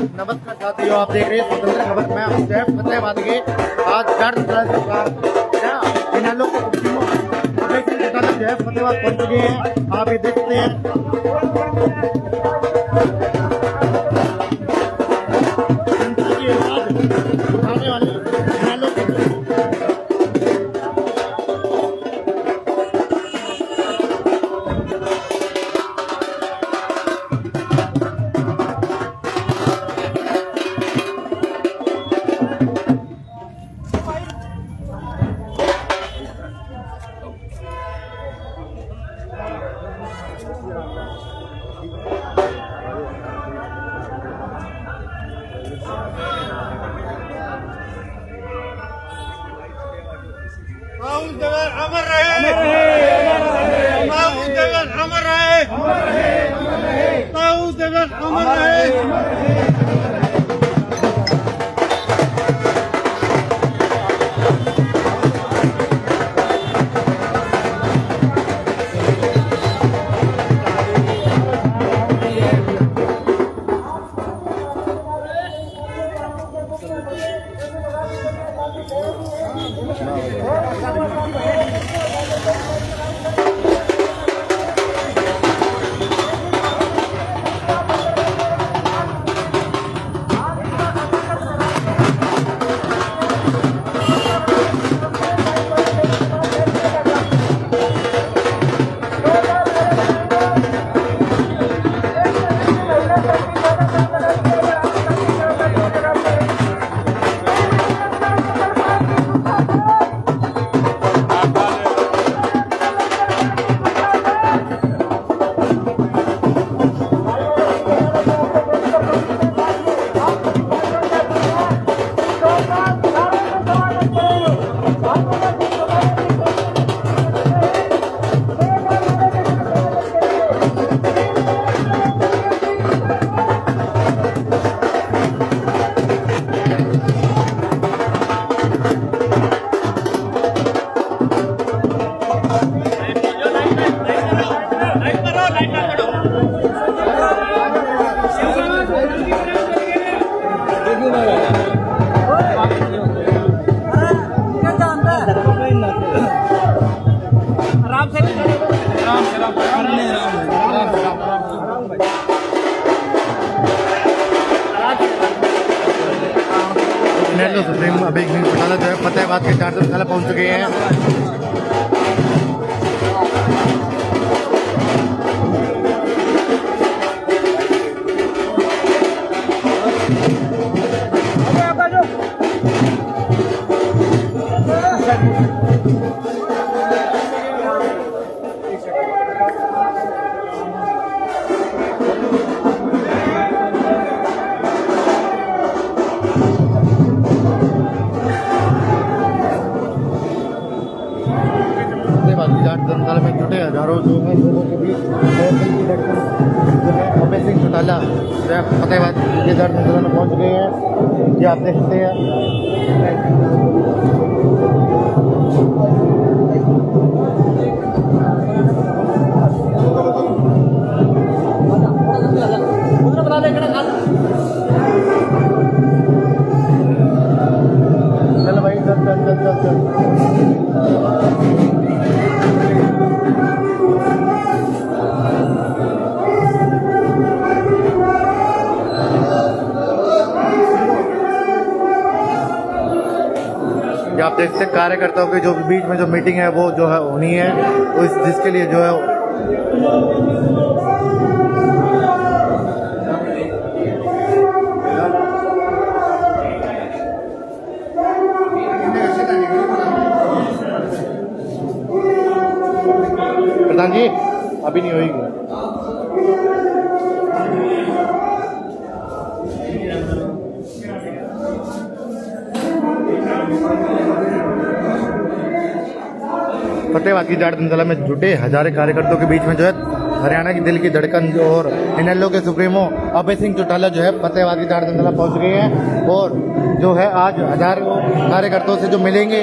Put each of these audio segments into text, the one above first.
नमस्कार साथियों, आप देख रहे हैं स्वतंत्र खबर। मैं हूं जय फतेहाबाद के आज इनालों के जय फतेहाबाद पहुंच चुके हैं। आप ये देखते हैं उठाने वाले इनालों के अमर रहे, अमर रहे, अमर रहे। इनेलो सुप्रीम अभी घोटाला जो है फतेहाबाद के 4 धर्मशाला पहुंच चुके हैं। धर्मशाला में जुटे हजारों जो है लोगों के बीच जो है अभय सिंह चौटाला जो है फतेहाबाद के धर्मशाला में पहुंच गए हैं। ये आप देख सकते हैं। चल भाई चल चल चल चल चल आप देखते हैं कार्यकर्ताओं के जो बीच में जो मीटिंग है वो जो है होनी है, तो जिसके लिए जो है प्रधान जी अभी नहीं होगी। फतेहाबाद की जाट धर्मशाला में जुटे हजारों कार्यकर्ताओं के बीच में जो है हरियाणा की दिल की धड़कन जो और इनेलो के सुप्रीमो अभय सिंह चौटाला जो है फतेहाबाद की जाट धर्मशाला पहुंच गए हैं और जो है आज हजारों कार्यकर्ताओं से जो मिलेंगे।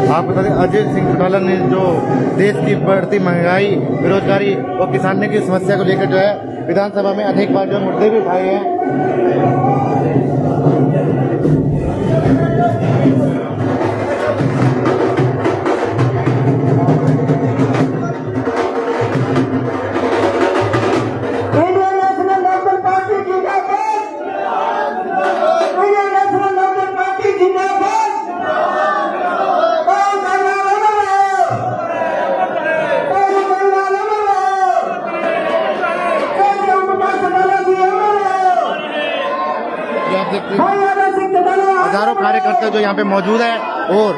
आप बता दें अजय सिंह चौटाला ने जो देश की बढ़ती महंगाई, बेरोजगारी और किसानों की समस्या को लेकर जो है विधानसभा में अनेक बार जो मुद्दे भी उठाए हैं। हजारों कार्यकर्ता जो यहाँ पे मौजूद है और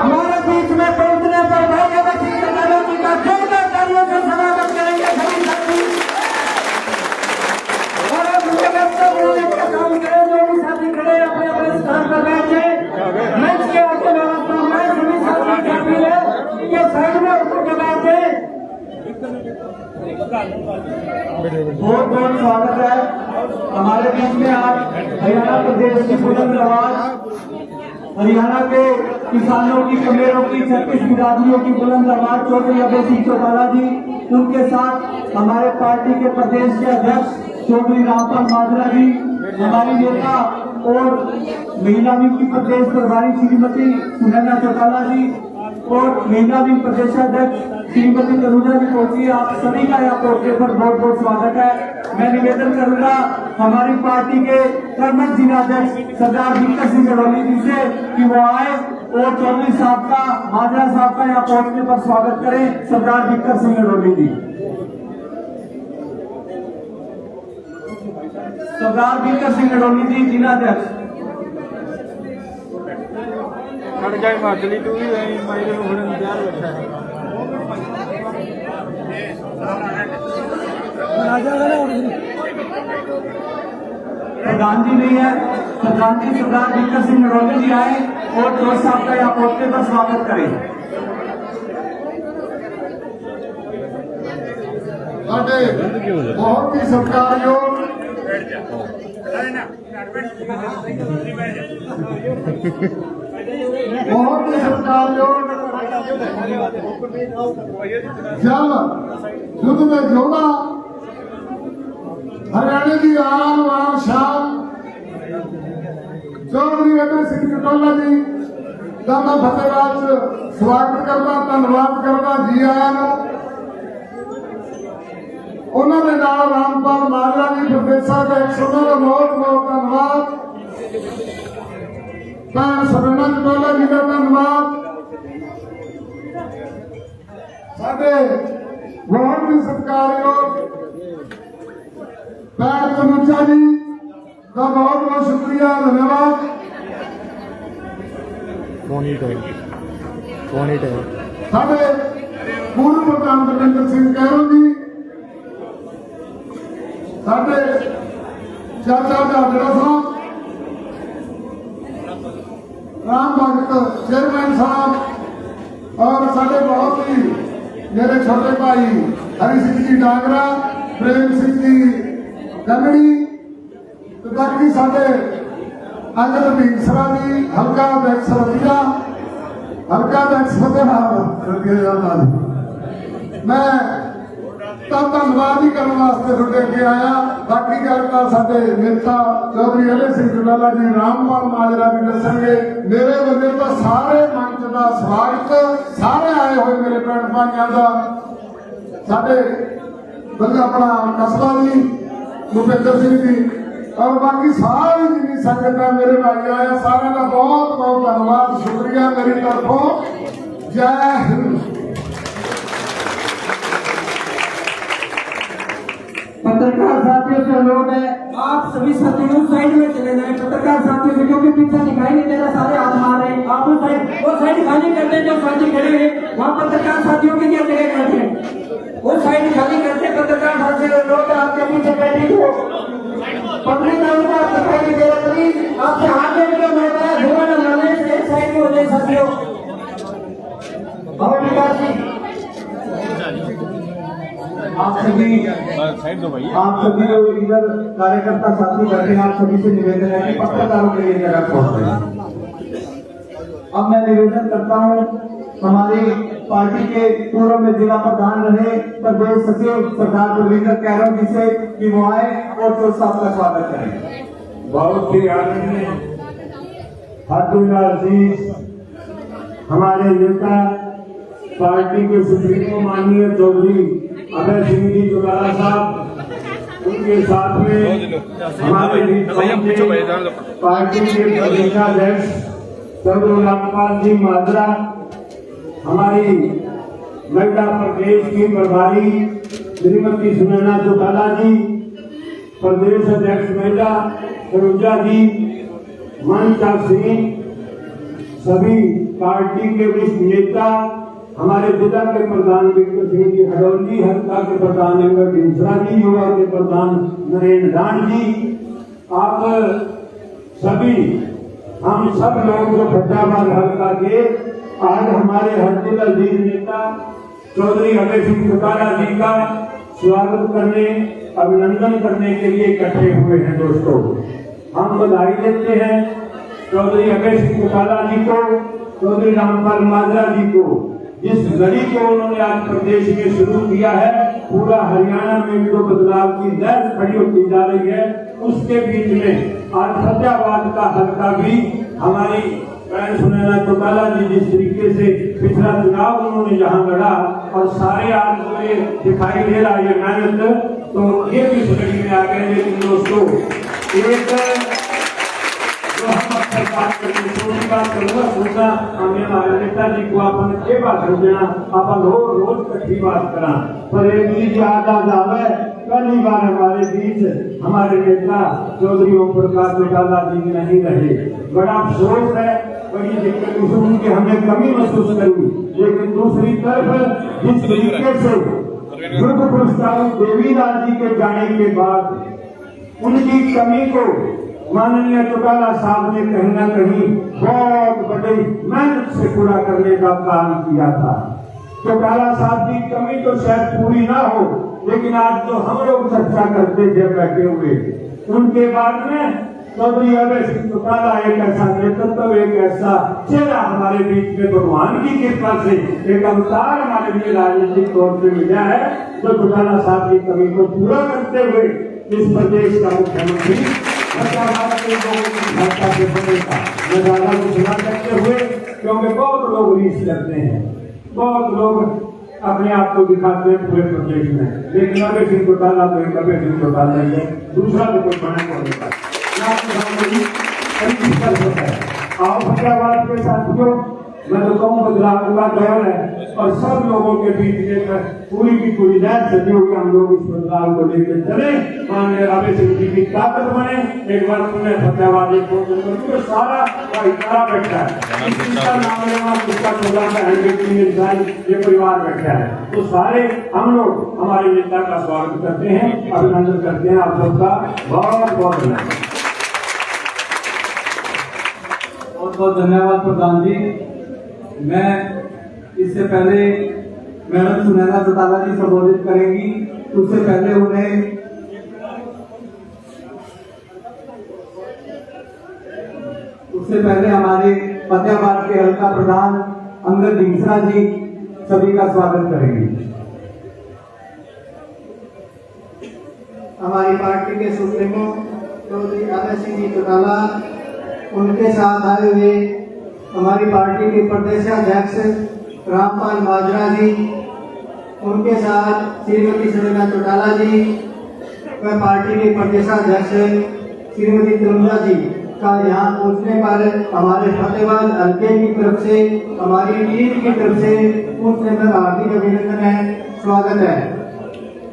हमारे बीच में पहुंचने पर भाई अगर सिंह चौटाला जी का जोरदार तालियों से स्वागत करेंगे सभी साथी। और अब मुझे लगता है उन्होंने क्या काम करे, जो भी साथी खड़े अपने अपने स्थान पर बैठे मंच के आगे व्यवस्था में सभी साथी काफी है ये साइड में उतर के बैठे। बहुत बहुत स्वागत है हमारे बीच में आज हरियाणा प्रदेश की बुलंद आवाज, हरियाणा के किसानों की, कमेरों की, 36 बिरादरियों की बुलंद आवाज चौधरी अभय सिंह चौटाला जी, उनके साथ हमारे पार्टी के प्रदेश के अध्यक्ष चौधरी रामपाल माजरा जी, हमारी नेता और महिला विंग की प्रदेश प्रभारी श्रीमती सुनैना चौटाला जी और महिला विंग प्रदेशाध्यक्ष श्रीमती तनुजा जी पहुंची। आप सभी का यहाँ पहुंचने पर बहुत बहुत स्वागत है। मैं निवेदन करूंगा हमारी पार्टी के कर्मठ जिलाध्यक्ष सरदार विक्टर सिंह गडोली जी से कि वो आए और चौधरी साहब का, माजरा साहब का यहाँ पहुंचने पर स्वागत करें। सरदार विक्टर सिंह गडोली जी, सरदार विक्टर सिंह गडोली जी जिलाध्यक्ष। प्रधान जी नहीं है, प्रधान जी सरदार विक्टर सिंह गडोली जी आए और चौधरी साहब का यहाँ पहुंचने पर स्वागत करें। बहुत ही सत्कारयोग बहुत ही सत्कारयोग जब युद्ध में जोड़ा हरियाणा की आन वान शान चौधरी अभय सिंह चौटाला जी का मैं फतेहबाद स्वागत करता, धन्यवाद करता। जी आया उन्होंने नाल रामपाल माजरा जी प्रदेशाध्यक्ष, उन्होंने बहुत बहुत धन्यवाद। भैन सुनैना चौटाला जी का धन्यवाद। साडे बहुत ही सत्कारयोग भैन तनुजा जी का बहुत बहुत शुक्रिया, धन्यवाद। साडे पूर्व प्रधान दविंदर सिंह कैरो जी, साडे चाचा झाजड़ा साहब, राम भगत चेयरमैन साहब और साडे बहुत ही मेरे छोटे भाई हरि सिंह जी डांगरा, प्रेम सिंह जी गंगड़ी, बाकी साडे अंगद मीसरा जी हल्का अध्यक्ष रतिया, हल्का अध्यक्ष फतेहाबाद। मैं ਤਾਂ ਧੰਨਵਾਦ ਹੀ ਕਰਨ ਵਾਸਤੇ ਤੁਹਾਡੇ ਅੱਗੇ ਆਇਆ। ਬਾਕੀ ਗੱਲ ਤਾਂ ਸਾਡੇ ਨੇਤਾ ਚੌਧਰੀ ਅਲੇ ਸਿੰਘ ਚੁਟਾਲਾ ਜੀ, ਰਾਮਪਾਲ ਮਾਜਰਾ ਵੀ ਦੱਸਣਗੇ। ਮੇਰੇ ਵੱਲੋਂ ਤਾਂ ਸਾਰੇ ਮੰਚ ਦਾ ਸਵਾਗਤ, ਸਾਰੇ ਆਏ ਹੋਏ ਮੇਰੇ ਭੈਣ ਭਾਈਆਂ ਦਾ। ਸਾਡੇ ਬੰਦਾ ਆਪਣਾ ਕਸਬਾ ਜੀ ਭੁਪਿੰਦਰ ਸਿੰਘ ਜੀ और बाकी सारी जितनी संगत है मेरे भाई आया, सारे का बहुत बहुत धन्यवाद, शुक्रिया मेरी तरफों। जय हिंद। पत्रकार साथियों से अनुरोध है, आप सभी साथियों साइड में चले जाएं। पत्रकार साथियों से, क्योंकि पीछे दिखाई नहीं दे रहा, सारे हाथ मार रहे हैं। आप वो साइड खाली कर दें जो साथी खड़े हैं, वहाँ पत्रकार साथियों की क्या जगह बैठे हैं, वो साइड खाली करते। पत्रकार साथियों से अनुरोध है, आपके पीछे बैठे हो पब्लिक दिखाई नहीं दे रहा, प्लीज आपसे हाथ जोड़ के मैं धुआं न मारने से एक साइड में हो जाए साथियों। और विकास जी, आप सभी जो इधर कार्यकर्ता साथी बैठे हैं, आप सभी से निवेदन है कि पत्रकारों के लिए जगह छोड़ दें। अब मैं निवेदन करता हूँ हमारी पार्टी के पूर्व में जिला प्रधान रहे प्रदेश सचिव सरदार गुरविंदर कैरम जी से कि वो आए और तो सबका स्वागत करें। बहुत ही आदरणीय अजीज हमारे नेता पार्टी के सुप्रीमो माननीय चौधरी अभय सिंह जी चौटाला साहब, उनके साथ में हमारे पार्टी के प्रदेशाध्यक्ष चौधरी रामपाल जी माजरा, हमारी महिला प्रदेश की प्रभारी श्रीमती सुनैना चौटाला जी, प्रदेश अध्यक्ष महिला सरोजा जी, मनता सिंह, सभी पार्टी के वरिष्ठ नेता, हमारे जिला के प्रधान विक्रम सिंह जी हडौली, हल्का के प्रधान अंगद मीसरा जी, युवा के प्रधान नरेंद्र डांड जी, आप सभी हम सब लोग जो फतेहाबाद हल्का के आज हमारे हरदिल अजीज नेता चौधरी अभय सिंह चौटाला जी का स्वागत करने, अभिनंदन करने के लिए इकट्ठे हुए हैं। दोस्तों, हम बधाई देते हैं चौधरी अभय सिंह चौटाला जी को, चौधरी रामपाल माजरा जी को, जिस लड़ी को उन्होंने आज प्रदेश में शुरू किया है। पूरा हरियाणा में जो बदलाव की लहर खड़ी होती जा रही है, उसके बीच में आज फतेहाबाद का हल्का भी हमारी बहन सुनैना चौटाला जी जिस तरीके से पिछला चुनाव उन्होंने जहां लड़ा और सारे आज मुझे दिखाई दे रहा ये मेहनत, तो ये भी लड़ी में आ गए। लेकिन दोस्तों, एक जो हम अक्सर बात करते हैं बात करूंगा सोचा हमें हमारे नेताजी को अपन ये बात कर देना, अपन रोज कट्ठी बात करा, पर एक चीज याद आ जावे, कल ही बार हमारे बीच हमारे नेता चौधरी ओम प्रकाश चौटाला जी नहीं रहे। बड़ा अफसोस है, बड़ी दिक्कत उनकी हमें कमी महसूस करी। लेकिन दूसरी तरफ जिस तरीके से दुर्ग पुरस्कार देवीलाल जी के जाने के बाद उनकी कमी को माननीय चौटाला साहब ने कहीं ना कहीं बहुत बड़ी मेहनत से पूरा करने का काम किया था। चौटाला साहब की कमी तो शायद पूरी ना हो, लेकिन आज जो हम लोग चर्चा करते थे बैठे हुए, उनके बाद में चौधरी अभय सिंह चौटाला एक ऐसा नेतृत्व, एक ऐसा चेहरा हमारे बीच में भगवान की कृपा से एक अवतार हमारे लिए राजनीतिक तौर पे मिला है, जो चौटाला साहब की कमी को पूरा करते हुए इस प्रदेश का मुख्यमंत्री फतेहाबाद के लोगों की भाषा से बनेगा। नजारा को सुना करते हुए, क्योंकि बहुत लोग रीस करते हैं, बहुत लोग अपने आप को दिखाते हैं पूरे प्रदेश में, लेकिन अभय सिंह चौटाला तो एक अभय सिंह चौटाला ही है, दूसरा तो कोई बना को नहीं पाता। आओ फतेहाबाद के साथियों, मैं तो कहूँ बदलाव का दौर है और सब लोगों के बीच में पूरी की पूरी लहर सजी हुई, हम लोग इस बदलाव को लेकर चले, माननीय अभय सिंह जी की ताकत बने। एक बार पुनः फतेहाबाद एक सारा भाईचारा बैठा है, इसका नाम लेना जिसका प्रोग्राम है ये परिवार बैठा है, तो सारे हम लोग हमारे नेता का स्वागत करते हैं, अभिनंदन करते हैं। आप सबका बहुत बहुत धन्यवाद। बहुत बहुत धन्यवाद प्रधान जी। मैं इससे पहले मैडम सुनैना चौटाला जी संबोधित करेंगी, उससे पहले उन्हें उससे पहले हमारे फतेहाबाद के हल्का प्रधान अंगद ढींगसरा जी सभी का स्वागत करेंगे। हमारी पार्टी के सुप्रीमो चौधरी अभय सिंह जी चौटाला, उनके साथ आए हुए हमारी पार्टी के प्रदेशाध्यक्ष रामपाल माजरा जी, उनके साथ श्रीमती सुनैना चौटाला जी व पार्टी के प्रदेशाध्यक्ष श्रीमती तनुजा जी का यहाँ पहुँचने पर हमारे फतेहाबाद हल्के की तरफ से, हमारी टीम की तरफ से उनसे मेरा हार्दिक अभिनंदन है, स्वागत है।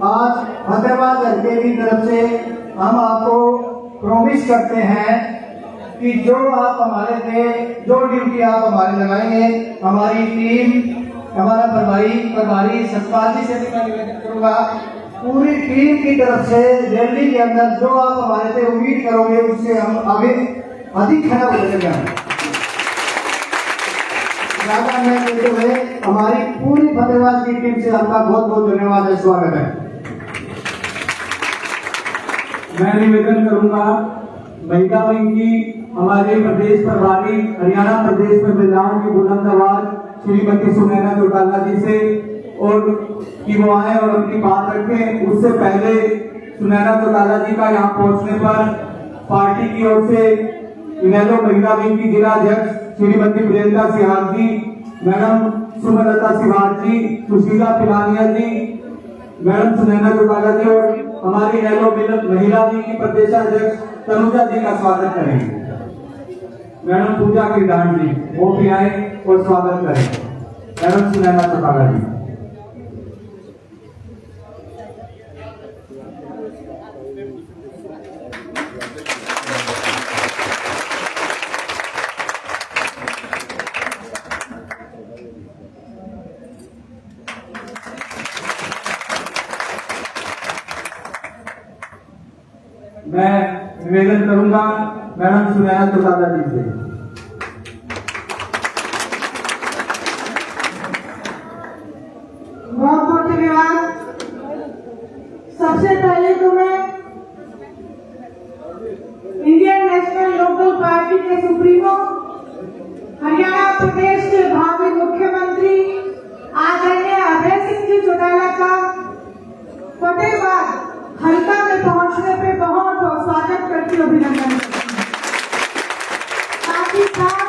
आज फतेहाबाद हल्के की तरफ से हम आपको प्रॉमिस करते हैं कि जो आप हमारे थे, जो ड्यूटी आप हमारे लगाएंगे, हमारी टीम, हमारा प्रभारी सतपाल जी से भी मैं निवेदन करूंगा, पूरी टीम की तरफ से रैली के अंदर जो आप हमारे से उम्मीद करोगे उससे हम आगे अधिक खड़ा उतरेंगे। ज्यादा न कहते हुए हमारी पूरी फतेहाबाद की टीम से आपका बहुत बहुत धन्यवाद है, स्वागत है। मैं निवेदन करूंगा महिला विंग की हमारे प्रदेश प्रभारी हरियाणा प्रदेश में महिलाओं की बुलंद आवाज श्रीमती सुनैना चौटाला जी से, और कि वो आए और अपनी बात रखें। उससे पहले सुनैना चौटाला जी का यहाँ पहुंचने पर पार्टी की ओर से इनेलो महिला विंग की जिला अध्यक्ष श्रीमती प्रियंका सिहाग जी, मैडम सुमलता सिवाड़ जी, सुशीला पिलानिया जी, मैडम सुनैना चौटाला जी और हमारी इनेलो महिला विंग की प्रदेशाध्यक्ष तनुजा जी का स्वागत करेंगे। मैडम पूजा किरदान जी वो भी आए और स्वागत करें। मैडम सुनैना चौटाला जी। मैं निवेदन करूंगा मैडम सुनैना चौटाला जी से। बहुत बहुत धन्यवाद। सबसे पहले तो मैं इंडियन नेशनल लोकल पार्टी के सुप्रीमो, हरियाणा प्रदेश के भावी मुख्यमंत्री आदरणीय अभय सिंह जी चौटाला का फतेहाबाद हल्का में पहुंचने पे बहुत बहुत स्वागत करती हूँ, अभिनंदन। साथ ही साथ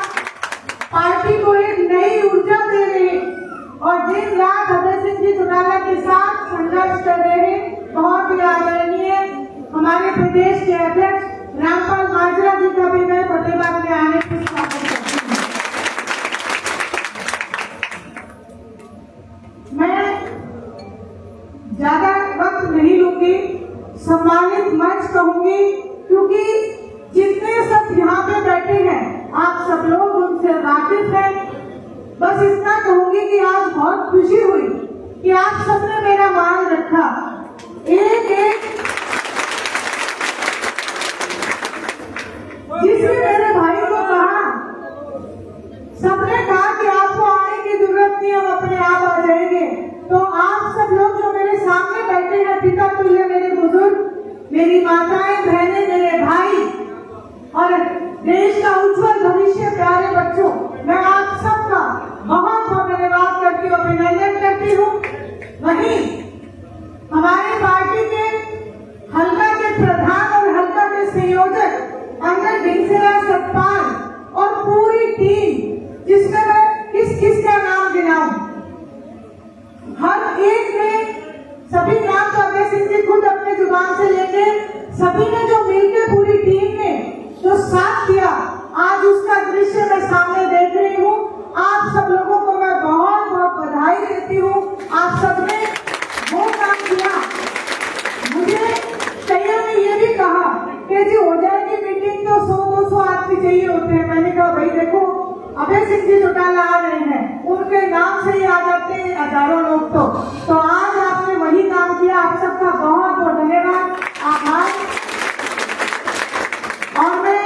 पार्टी को एक नई ऊर्जा दे रहे और दिन रात अभय सिंह जी चौटाला के साथ संघर्ष कर रहे बहुत ही आदरणीय हमारे प्रदेश के अध्यक्ष रामपाल माजरा जी का भी मैं फतेहाबाद में आने की स्वागत करती हूँ। मैं ज्यादा वक्त नहीं लूंगी, सम्मानित मंच कहूंगी, क्योंकि जितने सब यहाँ पे बैठे हैं आप सब लोग उनसे वाकिफ हैं। बस इतना कहूंगी कि आज बहुत खुशी हुई कि आप सबने मेरा मान रखा। एक एक जिसने मेरे भाई को कहा, सबने कहा कि आपको आने की जरूरत नहीं, हम अपने आप आ जाएंगे। तो आप सब लोग जो मेरे सामने बैठे हैं, पिता तुल्य मेरे बुजुर्ग, मेरी माताएं, बहनें, मेरे भाई और देश का उज्जवल भविष्य, प्यारे बच्चों, मैं आप सबका बहुत बहुत धन्यवाद करती हूँ, अभिनंदन करती हूँ। वहीं हमारी पार्टी के हल्का के प्रधान और हल्का के संयोजक अंगद ढींगसरा, सतपाल और पूरी टीम, जिसमें मैं किस किस का नाम गिनाऊं, हर एक ने सभी नाम तो अभय सिंह जी खुद अपने जुबान से लेंगे। सभी ने जो मिलकर पूरी टीम ने जो साथ दिया, आज उसका दृश्य मैं सामने देख रही हूँ। आप सब लोगों को मैं बहुत बहुत बधाई देती हूँ। आप सबने वो काम किया। मुझे कईयों ने ये भी कहा कि जी हो जाएगी मीटिंग तो 100-200 आदमी चाहिए होते हैं। मैंने कहा भाई देखो, अभय सिंह जी चौटाला आ रहे हैं, उनके नाम से ही आ जाते हैं हजारों लोग। तो आज आपने वही काम किया। आप सबका बहुत बहुत धन्यवाद, आभार। और मैं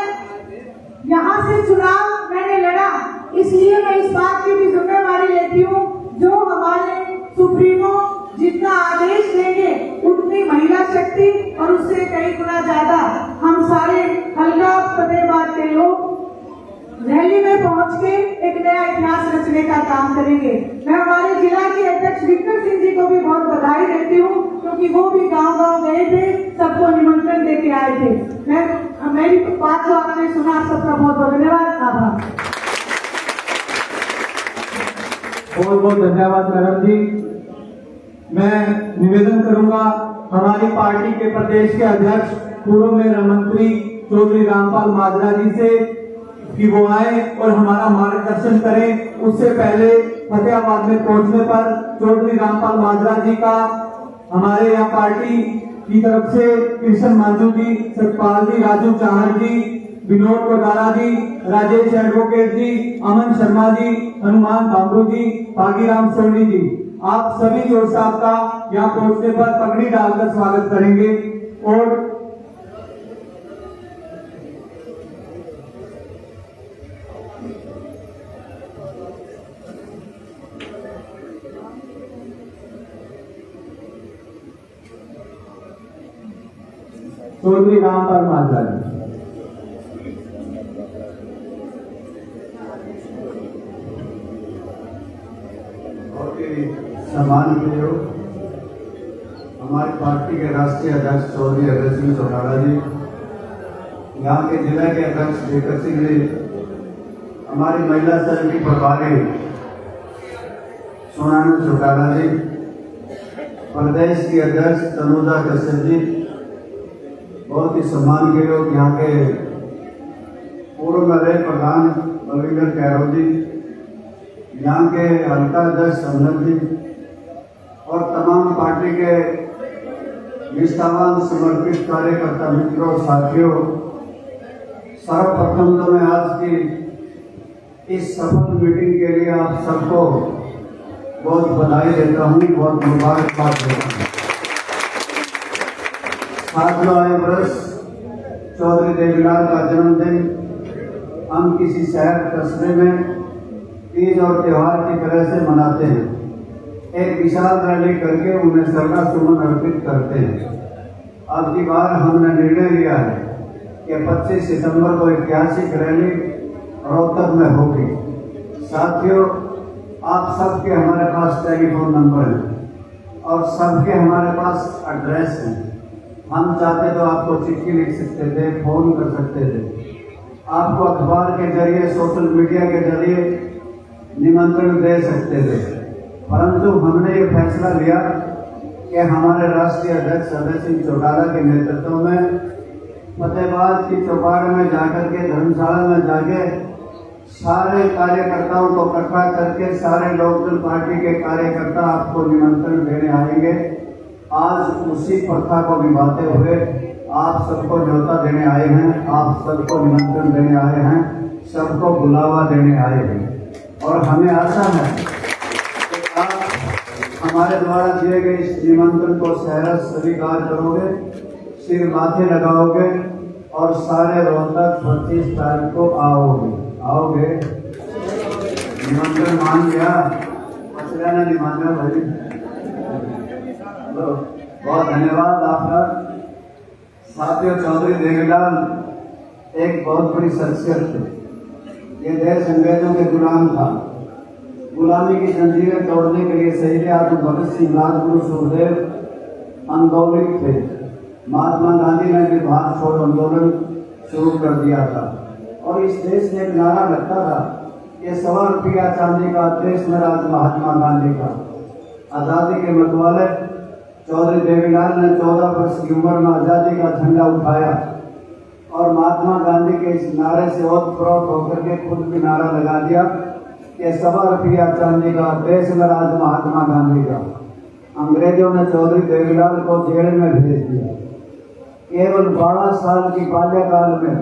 यहाँ से चुनाव मैंने लड़ा, इसलिए मैं इस बात की भी जिम्मेवारी लेती हूँ, जो हमारे सुप्रीमो जितना आदेश देंगे उतनी महिला शक्ति और उससे कई गुना ज्यादा हम सारे हल्का फतेहाबाद के लोग क्योंकि वो भी गांव-गांव गए थे, सबको निमंत्रण देके आए थे। मेरी बात जो आपने सुना, आप सबका बहुत बहुत धन्यवाद, आभार। बहुत बहुत धन्यवाद मैडम जी। मैं निवेदन करूंगा हमारी पार्टी के प्रदेश के अध्यक्ष पूर्व मेरा मंत्री चौधरी रामपाल माजरा जी से कि वो आए और हमारा मार्गदर्शन करें। उससे पहले फतेहाबाद में पहुंचने पर चौधरी रामपाल माजरा जी का हमारे यहाँ पार्टी की तरफ से कृष्ण मांझू जी, सतपाल जी, राजू चाहर जी, विनोद कोटारा जी, राजेश एडवोकेट जी, अमन शर्मा जी, हनुमान बाबू जी, भागीराम सोनी जी, आप सभी जो साहब का यहाँ पहुंचने पर पगड़ी डालकर स्वागत करेंगे। और चौधरी रामपाल माजरा जी। बहुत ही सम्मान के योग हमारी पार्टी के राष्ट्रीय अध्यक्ष चौधरी अभय सिंह चौटाला जी, यहाँ के जिला के अध्यक्ष शेखर सिंह जी, हमारी महिला सेल की प्रभारी सोनानू चौटाला जी, प्रदेश की अध्यक्ष तनुजा कश्यप जी, बहुत ही सम्मान के योग यहाँ के पूर्व में रहे प्रधान बलविंदर कैरो जी, यहाँ के हल्का अध्यक्ष संदर जी और तमाम पार्टी के निष्ठावान समर्पित कार्यकर्ता मित्रों साथियों, सर्वप्रथम तो मैं आज की इस सफल मीटिंग के लिए आप सबको बहुत बधाई देता हूँ, बहुत मुबारकबाद देता हूँ। सातवां आए वर्ष चौधरी देवीलाल का जन्मदिन हम किसी शहर कस्बे में तीज और त्योहार की तरह से मनाते हैं। एक विशाल रैली करके उन्हें श्रद्धा सुमन अर्पित करते हैं। अब की बार हमने निर्णय लिया है कि 25 सितंबर को ऐतिहासिक रैली रोहतक में होगी। साथियों, आप सबके हमारे पास टेलीफोन नंबर है और सबके हमारे पास एड्रेस है। हम चाहते तो आपको चिट्ठी लिख सकते थे, फोन कर सकते थे, आपको अखबार के जरिए, सोशल मीडिया के जरिए निमंत्रण दे सकते थे, परंतु हमने ये फैसला लिया कि हमारे राष्ट्रीय अध्यक्ष अभय सिंह चौटाला के नेतृत्व में फतेहाबाद की चौपाड़ में जाकर के, धर्मशाला में जाके सारे कार्यकर्ताओं को इकट्ठा करके सारे लोकदल पार्टी के कार्यकर्ता आपको निमंत्रण देने आएंगे। आज उसी प्रथा को निभाते हुए आप सबको न्योता देने आए हैं, आप सबको निमंत्रण देने आए हैं, सबको बुलावा देने आए हैं और हमें आशा है कि आप हमारे द्वारा दिए गए इस निमंत्रण को सहर्ष स्वीकार करोगे, सिर माथे लगाओगे और सारे रोहतक 25 तारीख को आओगे। निमंत्रण मान लिया, पचरा ने नहीं माना भाई। बहुत धन्यवाद आपका। साथियों, चौधरी देवीलाल एक बहुत बड़ी शख्सियत थे। ये देश अंग्रेजों के गुलाम था। गुलामी की जंजीरें तोड़ने के लिए शहीद आजम भगत सिंह, राजगुरु सुखदेव आंदोलित थे। महात्मा गांधी ने भी भारत छोड़ो आंदोलन शुरू कर दिया था और इस देश में एक नारा लगता था कि ₹1 चांदी का देश में राज महात्मा गांधी का। आजादी के मतवाले चौधरी देवीलाल ने 14 वर्ष की उम्र में आजादी का झंडा उठाया और महात्मा गांधी के इस नारे से ओतप्रोत होकर के खुद भी नारा लगा दिया कि ₹1 चांदी का देश में राज महात्मा गांधी का। अंग्रेजों ने चौधरी देवीलाल को जेल में भेज दिया। केवल 12 साल की बाल्यकाल में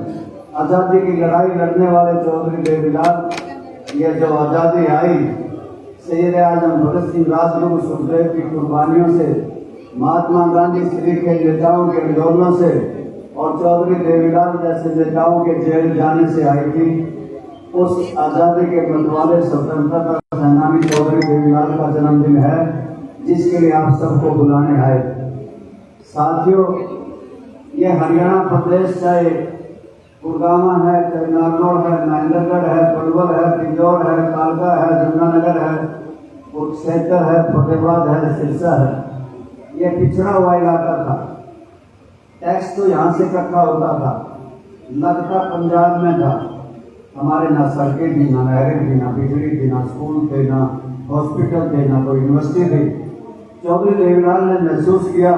आजादी की लड़ाई लड़ने वाले चौधरी देवीलाल, ये जो आजादी आई शहीद आजम भगत सिंह, राजगुरु सुखदेव की कुर्बानियों से, महात्मा गांधी श्री के नेताओं के आंदोलनों से और चौधरी देवीलाल जैसे नेताओं के जेल जाने से आई थी। उस आजादी के मतवाले स्वतंत्रता सेनानी चौधरी देवीलाल का जन्मदिन है, जिसके लिए आप सबको बुलाने आए। साथियों, ये हरियाणा प्रदेश चाहे गुड़गामा है, चाहे नारनौल है, महेंद्रगढ़ है, पलवल है, पिंजौर है, कालका है, गंगानगर है, कुरुक्षेत्र है, फतेहाबाद है, सिरसा है, ये पिछड़ा हुआ इलाका था। टैक्स तो यहाँ से इकट्ठा होता था, लगता पंजाब में था। हमारे ना सड़कें थी, ना नहरें थी, ना बिजली थी, ना स्कूल थे, ना हॉस्पिटल थे, ना कोई यूनिवर्सिटी थी। चौधरी देवीलाल ने महसूस किया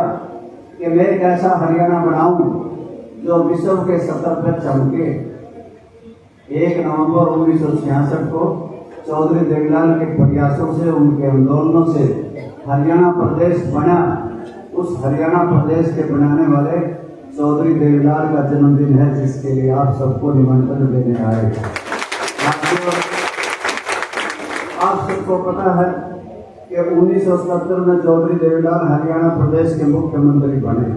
कि मैं एक ऐसा हरियाणा बनाऊं जो विश्व के सतह पर चमके। 1 नवंबर 1966 को चौधरी देवीलाल के प्रयासों से, उनके आंदोलनों से हरियाणा प्रदेश बना। उस हरियाणा प्रदेश के बनाने वाले चौधरी देवीलाल का जन्मदिन है, जिसके लिए आप सबको निमंत्रण देने आए। आप सबको पता है कि 1977 में चौधरी देवीलाल हरियाणा प्रदेश के मुख्यमंत्री बने।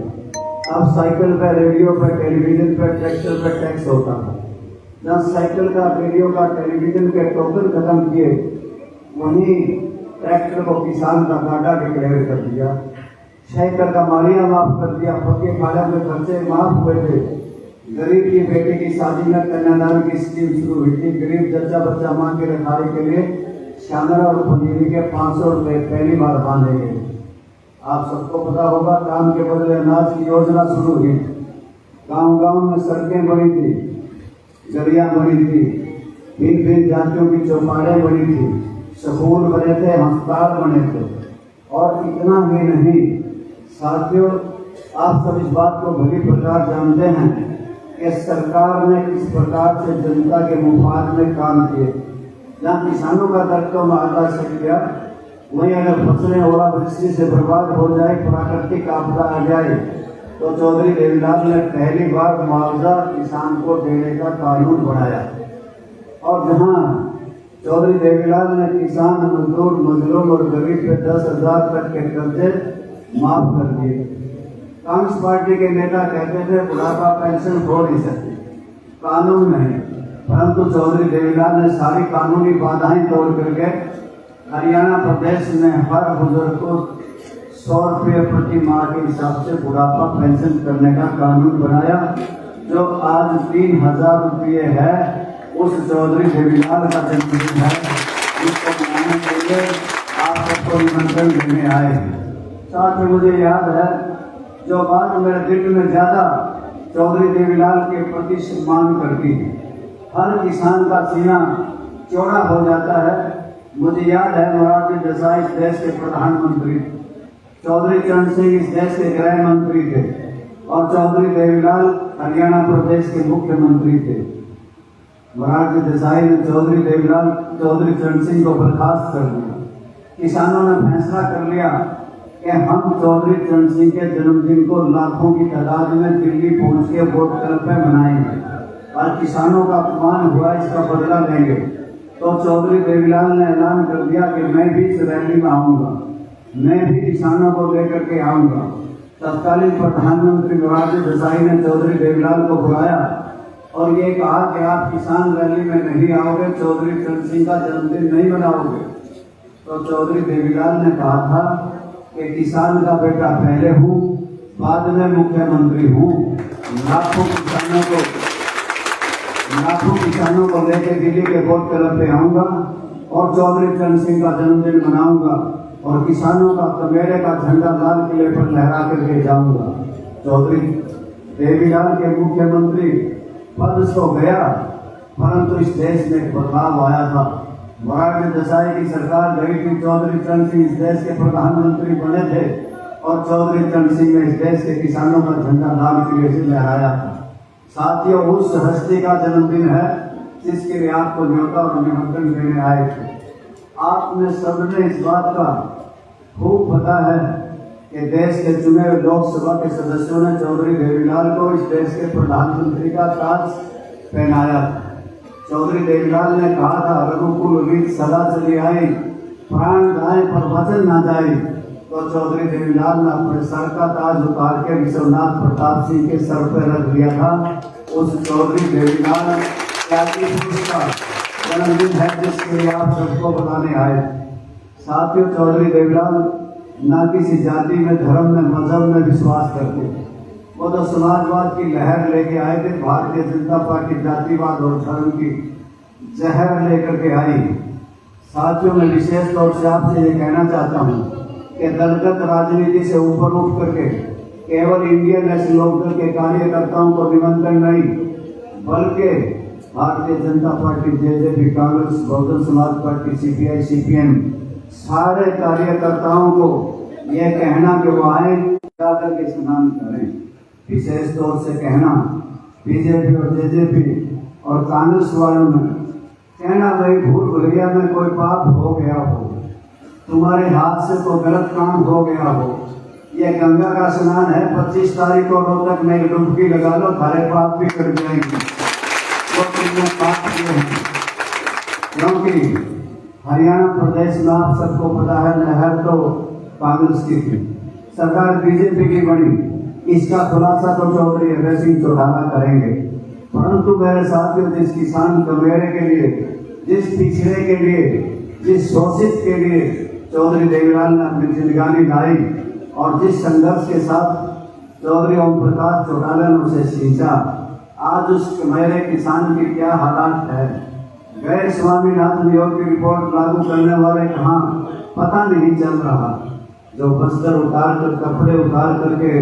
अब साइकिल पे, रेडियो पे, टेलीविजन पे, ट्रैक्टर पे टैक्स होता था। जहाँ साइकिल का, रेडियो का, टेलीविजन के टोकन खत्म किए, वहीं ट्रैक्टर को किसान का काटा डिक्लेयर कर दिया। 6 एकड़ का मालिया माफ कर दिया। पक्के खाने में खर्चे माफ हुए थे। गरीब की बेटी की शादी में कन्यादान की स्कीम शुरू हुई थी। गरीब जच्चा बच्चा मां की रखाई के लिए शानरा और पनीरी के 500 रुपए पहली बार बांधे गए। आप सबको पता होगा, काम के बदले अनाज की योजना शुरू हुई। गांव-गांव में सड़कें बनी थी, गलियां बनी थी, भिन्न जातियों की चौपालें बनी थी, स्कूल बने थे, अस्पताल बने थे। और इतना ही नहीं साथियों, आप सब इस बात को भली प्रकार जानते हैं कि सरकार ने किस प्रकार से जनता के मुफाद में काम किए। जहाँ किसानों का दर्द तो मारदा से किया, वहीं अगर फसलें ओलावृष्टि से बर्बाद हो जाए, प्राकृतिक आपदा आ जाए, तो चौधरी देवीलाल ने पहली बार मुआवजा किसान को देने का कानून बनाया। और जहाँ चौधरी देवीलाल ने किसान, मजदूर, मजलूम और गरीब पे 10,000 तक के कर्जे माफ कर दिए। कांग्रेस पार्टी के नेता कहते थे बुढ़ापा पेंशन हो नहीं सकती, कानून नहीं, परंतु चौधरी देवीलाल ने सारी कानूनी बाधाएं तोड़ करके हरियाणा प्रदेश में हर बुजुर्ग को 100 रुपये प्रति माह के हिसाब से बुढ़ापा पेंशन करने का कानून बनाया, जो आज 3,000 रुपये है। उस चौधरी देवीलाल का जन्मदिन है, जिसको मनाने के लिए आप सबको निमंत्रण देने आए। साथ में मुझे याद है, जो बात मेरे दिल में ज्यादा चौधरी देवीलाल के प्रति सम्मान करती है। हर किसान का सीना चौड़ा हो जाता है। मुझे याद है, मोरारजी देसाई इस देश के प्रधानमंत्री, चौधरी चरण सिंह इस देश के गृह मंत्री थे, और चौधरी देवीलाल हरियाणा प्रदेश के मुख्यमंत्री थे। मोरारजी देसाई ने चौधरी चरण सिंह को बर्खास्त कर दिया। किसानों ने फैसला कर लिया कि हम चौधरी चरण सिंह के जन्मदिन को लाखों की तादाद में दिल्ली पहुंच के वोट क्लब में मनाएंगे, और किसानों का अपमान हुआ, इसका बदला लेंगे। तो चौधरी देवीलाल ने ऐलान कर दिया कि मैं भी इस रैली में आऊंगा, मैं भी किसानों को लेकर के आऊंगा। तत्कालीन प्रधानमंत्री मोरारजी देसाई ने चौधरी देवीलाल को बुलाया और ये कहा कि आप किसान रैली में नहीं आओगे, चौधरी चरण सिंह का जन्मदिन नहीं मनाओगे। तो चौधरी देवीलाल ने कहा था कि किसान का बेटा पहले हूँ, बाद में मुख्यमंत्री हूँ। लाखों किसानों को लेकर दिल्ली के वोट क्लब पे आऊंगा और चौधरी चरण सिंह का जन्मदिन मनाऊंगा, और किसानों का कमेरे का झंडा लाल किले पर लहरा करके जाऊंगा। चौधरी देवीलाल के मुख्यमंत्री पद तो गया, परंतु इस देश में एक बदलाव आया था। मोरारजी देसाई की सरकार गई थी, चौधरी चरण सिंह इस देश के प्रधानमंत्री बने थे, और चौधरी चरण सिंह ने इस देश के किसानों का झंडा लाल किले से लहराया था। साथियों, उस हस्ती का जन्मदिन है जिसके लिए आपको न्योता और निमंत्रण देने आए थे। आपने सबने इस बात का खूब पता है कि देश के चुने हुए लोकसभा के सदस्यों ने चौधरी देवीलाल को इस देश के प्रधानमंत्री का ताज पहनाया। चौधरी देवीलाल ने कहा था, रघुकुल रीत सदा चली आई, प्राण जाए पर वचन न जाए। तो चौधरी देवीलाल ने अपने सर का ताज उतार के विश्वनाथ प्रताप सिंह के सर पर रख दिया था। उस चौधरी देवीलाल का जन्मदिन है, जिसके लिए आप सबको बताने आए। साथियों, चौधरी देवीलाल न किसी जाति में, धर्म में, मजहब में विश्वास करते थे। वो तो समाजवाद की लहर लेके आए थे। भारतीय जनता पार्टी जातिवाद और धर्म की जहर लेकर के आई। साथियों, मैं विशेष तौर से आपसे ये कहना चाहता हूँ कि दलगत राजनीति से ऊपर उठ करके केवल इंडियन नेशनल लोकदल के कार्यकर्ताओं को निमंत्रण नहीं, बल्कि Bharatiya Janata party, JJP, Congress, Bahujan Samaj party, CPI, CPM सारे कार्यकर्ताओं को यह कहना कि वो आए जाकर के स्नान करें, विशेष तौर से कहना बीजेपी और जेजेपी और कांग्रेस वालों में कहना, भाई भूल भुलैया में कोई पाप हो गया हो, तुम्हारे हाथ से तो गलत काम हो गया हो, ये गंगा का स्नान है, 25 तारीख को रोहतक में एक डुबकी लगा लो, थारे पाप भी कर जाएंगे। तो तुमने पाप किए हैं, क्योंकि हरियाणा प्रदेश में आप सबको पता है लहर तो कांग्रेस की थी, सरकार बीजेपी की बनी, इसका खुलासा तो चौधरी अभय सिंह चौटाला करेंगे। परंतु मेरे साथियों, जिस किसान कमेरे के लिए, जिस पिछड़े के लिए, जिस शोषित के लिए चौधरी देवीलाल ने अपनी जिंदगानी लाई और जिस संघर्ष के साथ चौधरी ओम प्रकाश चौटाला ने उसे सींचा, आज उस कमेरे किसान की क्या हालात है। गैर स्वामीनाथन योग की रिपोर्ट लागू करने वाले कहाँ पता नहीं चल रहा, जो बस्तर उतार कर, कपड़े उतार करके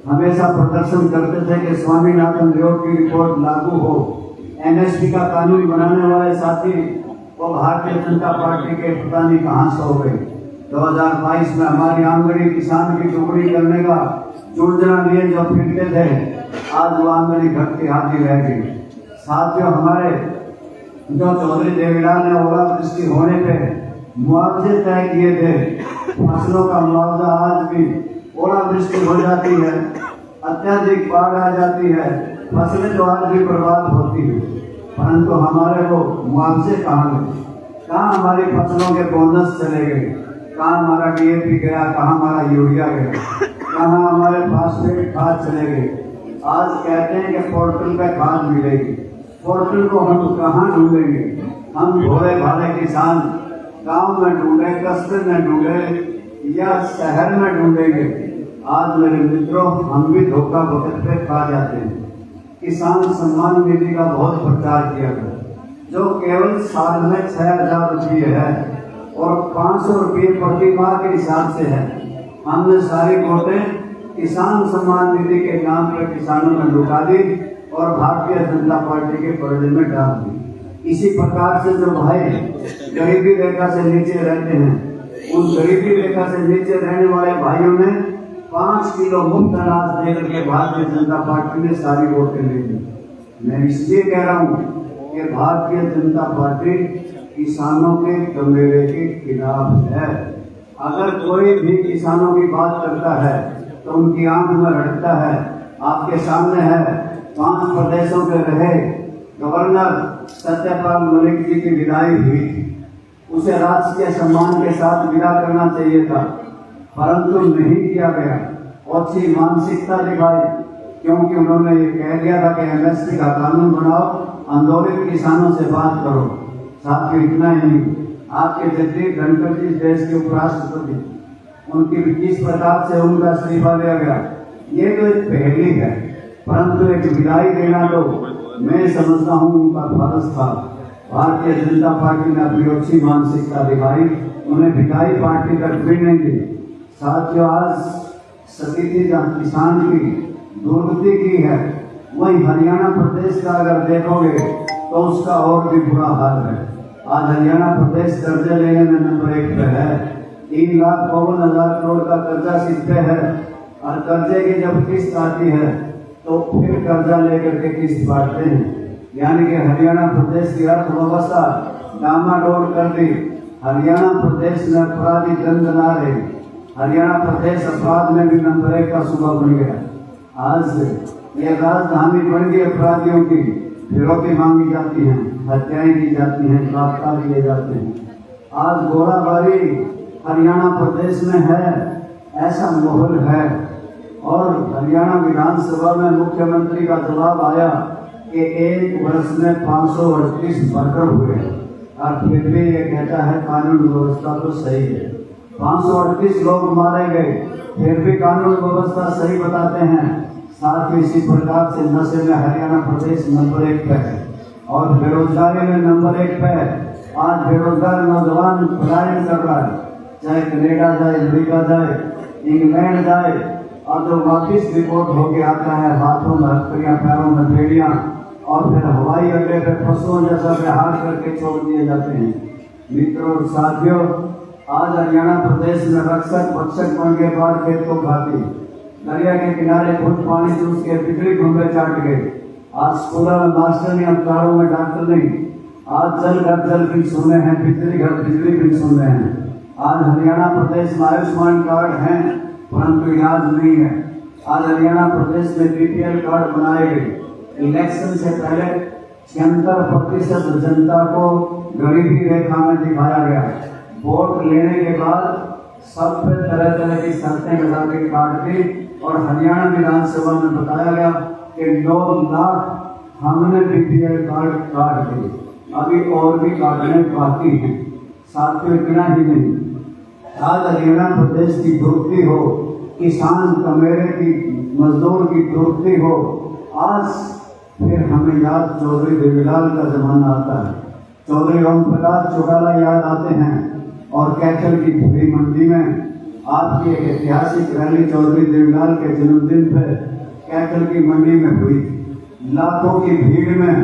हमेशा प्रदर्शन करते थे कि स्वामीनाथन योग की रिपोर्ट लागू हो, एनएसपी का कानून बनाने वाले साथी वो भारतीय जनता पार्टी के पता नहीं कहाँ सो गए। 2022 में हमारी आंगड़ी किसान की टुकड़ी करने का चुनजना लिए जो फिरते थे, आज वो आंगड़ी घर की हाथी रह गई। साथियों, हमारे जो चौधरी देवीलाल ने ओलावृष्टि होने पे मुआवजे तय किए थे, फसलों का मुआवजा आज भी ओलावृष्टि हो जाती है, अत्यधिक बाढ़ आ जाती है, फसलें तो आज भी बर्बाद होती है, परंतु हमारे वो मुआवजे कहाँ गए, कहाँ हमारी फसलों के बोनस चले गए, कहाँ हमारा डीएपी गया, कहाँ हमारा यूरिया गया, कहाँ हमारे फास्फेट खाद चले गए। आज कहते हैं कि पोर्टल पे खाद मिलेगी, पोर्टल को हम कहाँ ढूंढेंगे? हम भोले भाले किसान गांव में ढूंढे, कस्बे में ढूंढे या शहर में ढूंढेंगे? आज मेरे मित्रों, हम भी धोखा वक्त पे खा जाते हैं। किसान सम्मान निधि का बहुत प्रचार किया गया, जो केवल साल में 6,000 रुपये है और 500 रुपये प्रति माह के हिसाब से है। हमने सारी वोटें किसान सम्मान निधि के नाम पर किसानों में लुटा दी और भारतीय जनता पार्टी के पर्दे में डाल दी। इसी प्रकार से जो भाई गरीबी रेखा से नीचे रहते हैं, उन गरीबी रेखा से नीचे रहने वाले भाइयों ने 5 किलो मुफ्त अनाज देकर के भारतीय जनता पार्टी ने सारी वोटें ले ली। मैं इसलिए कह रहा हूँ कि भारतीय जनता पार्टी किसानों के कमेरे के खिलाफ है। अगर कोई भी किसानों की बात करता है तो उनकी आंख में रटता है। आपके सामने है 5 प्रदेशों के रहे गवर्नर सत्यपाल मलिक जी की विदाई हुई, उसे राजकीय सम्मान के साथ विदा करना चाहिए था, परंतु नहीं किया गया। अच्छी मानसिकता दिखाई, क्योंकि उन्होंने ये कह दिया था कि एमएसपी का कानून बनाओ, आंदोलित किसानों से बात करो। साथ ही इतना ही नहीं, आपके जगदीप धनखड़ जी देश के उपराष्ट्रपति, उनकी किस प्रकार से उनका इस्तीफा लिया गया, ये तो एक पहली है, परंतु एक विदाई देना तो मैं समझता हूँ उनका फर्ज था। भारतीय जनता पार्टी ने अपनी अच्छी मानसिकता दिखाई, उन्हें विदाई पार्टी तक भी नहीं दी। साथियों, आज स्थिति जहाँ किसान की दुर्गति की है, वही हरियाणा प्रदेश का अगर देखोगे तो उसका और भी बुरा हाल है। आज हरियाणा प्रदेश कर्जे लेने में नंबर 1 पे है, 3,52,000 करोड़ का कर्जा सिर पे है, और कर्जे की जब किस्त आती है तो फिर कर्जा लेकर के किस्त बांटते हैं। यानी कि हरियाणा प्रदेश की अर्थव्यवस्था डामाडोल कर दी। हरियाणा प्रदेश में अपराधी गंद ना रहे, हरियाणा प्रदेश अपराध में भी नंबर 1 का सूबा बन गया। आज ये राजधानी बन गई अपराधियों की, फिरौती मांगी जाती है, हत्याएं की जाती हैं, गिरफ्तार किए जाते हैं। आज गोलाबारी हरियाणा प्रदेश में है, ऐसा माहौल है। और हरियाणा विधानसभा में मुख्यमंत्री का जवाब आया कि 1 वर्ष में 538 मर्डर हुए, और फिर भी ये कहता है कानून व्यवस्था तो सही है। 538 लोग मारे गए, फिर भी कानून व्यवस्था सही बताते हैं। साथ ही इसी प्रकार से नशे में हरियाणा प्रदेश नंबर 1 पे है और बेरोजगारी में नंबर 1 पे है। आज बेरोजगार नौजवान पलायन कर रहा है। चाहे कनाडा जाए, अमेरिका जाए, इंग्लैंड जाए, और जो वापिस रिपोर्ट होके आता है हाथों में हथकड़ियां, पैरों में बेड़ियां, और फिर हवाई अड्डे पे पशुओं जैसा व्यवहार करके छोड़ दिए जाते हैं। मित्रों और साथियों, आज हरियाणा प्रदेश में रक्षक भक्षक बन के बाढ़ खेत को खाती, दरिया के किनारे खुद पानी चूस के बिजली खंभे चाट गए। आज स्कूलों में मास्टर नहीं, अखबारों में डॉक्टर नहीं। आज जल घर जल बिल सुन रहे हैं, बिजली घर बिजली बिल सुन रहे हैं। आज हरियाणा प्रदेश में आयुष्मान कार्ड हैं, परंतु इलाज नहीं है। आज हरियाणा प्रदेश में बीपीएल कार्ड बनाए गए। इलेक्शन से पहले 76% जनता को गरीबी रेखा में दिखाया गया। वोट लेने के बाद सब पे तरह तरह की शर्तें लगा के काट दी, और हरियाणा विधानसभा में बताया गया कि 9 लाख हमने बीपीएल कार्ड काट दिए, अभी और भी काटने बाकी हैं। साथियों, इतना ही नहीं, आज हरियाणा प्रदेश की दुरुस्ती हो, किसान कमेरे की, मजदूर की दुरुस्ती हो, आज फिर हमें याद चौधरी देवीलाल का जमाना आता है। चौधरी ओम प्रकाश चौटाला याद आते हैं, और कैथल की भूरी मंडी में आपकी एक ऐतिहासिक रैली चौधरी देवीलाल के जन्मदिन पर कैथल की मंडी में हुई। लाखों की भीड़ में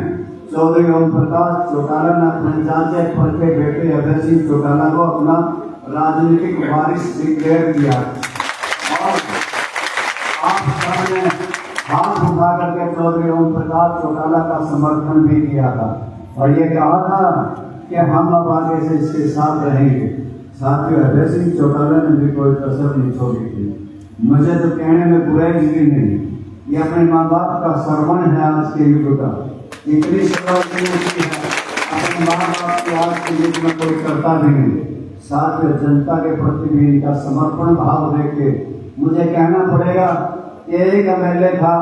चौधरी ओम प्रकाश चौटाला ने अपने चाचे परखे बेटे अभय सिंह चौटाला को अपना राजनीतिक वारिस डिक्लेयर किया, और आप सबने हाथ उठा करके चौधरी ओम प्रकाश चौटाला का समर्थन भी किया था, और ये कहा था कि हम अब आगे से इसके साथ रहेंगे। साथियों, अभय सिंह चौटाला ने भी कोई कसर नहीं छोड़ी थी। मुझे तो कहने में बुराई भी नहीं, ये अपने माँ बाप का श्रवण है आज के युग का। इतनी सेवा की है, अपने माँ बाप के आज के युग में कोई करता भी नहीं। साथियों, जनता के प्रति भी इनका समर्पण भाव देख के मुझे कहना पड़ेगा, एक एमएलए था,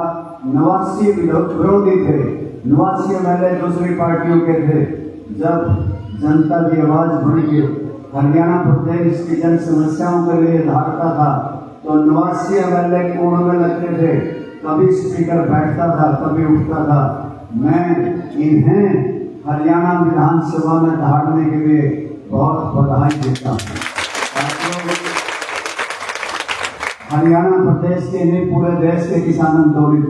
89 विरोधी थे, 89 एमएलए दूसरी पार्टियों के थे। जब जनता की आवाज बन के हरियाणा प्रदेश की जन समस्याओं के लिए धारता था, तो 89 एमएलए कोण में लगते थे, कभी स्पीकर बैठता था, कभी उठता था। मैं इन्हें हरियाणा विधानसभा में धारने के लिए बहुत बधाई देता हूँ। हरियाणा प्रदेश के नहीं, पूरे देश के किसान आंदोलित,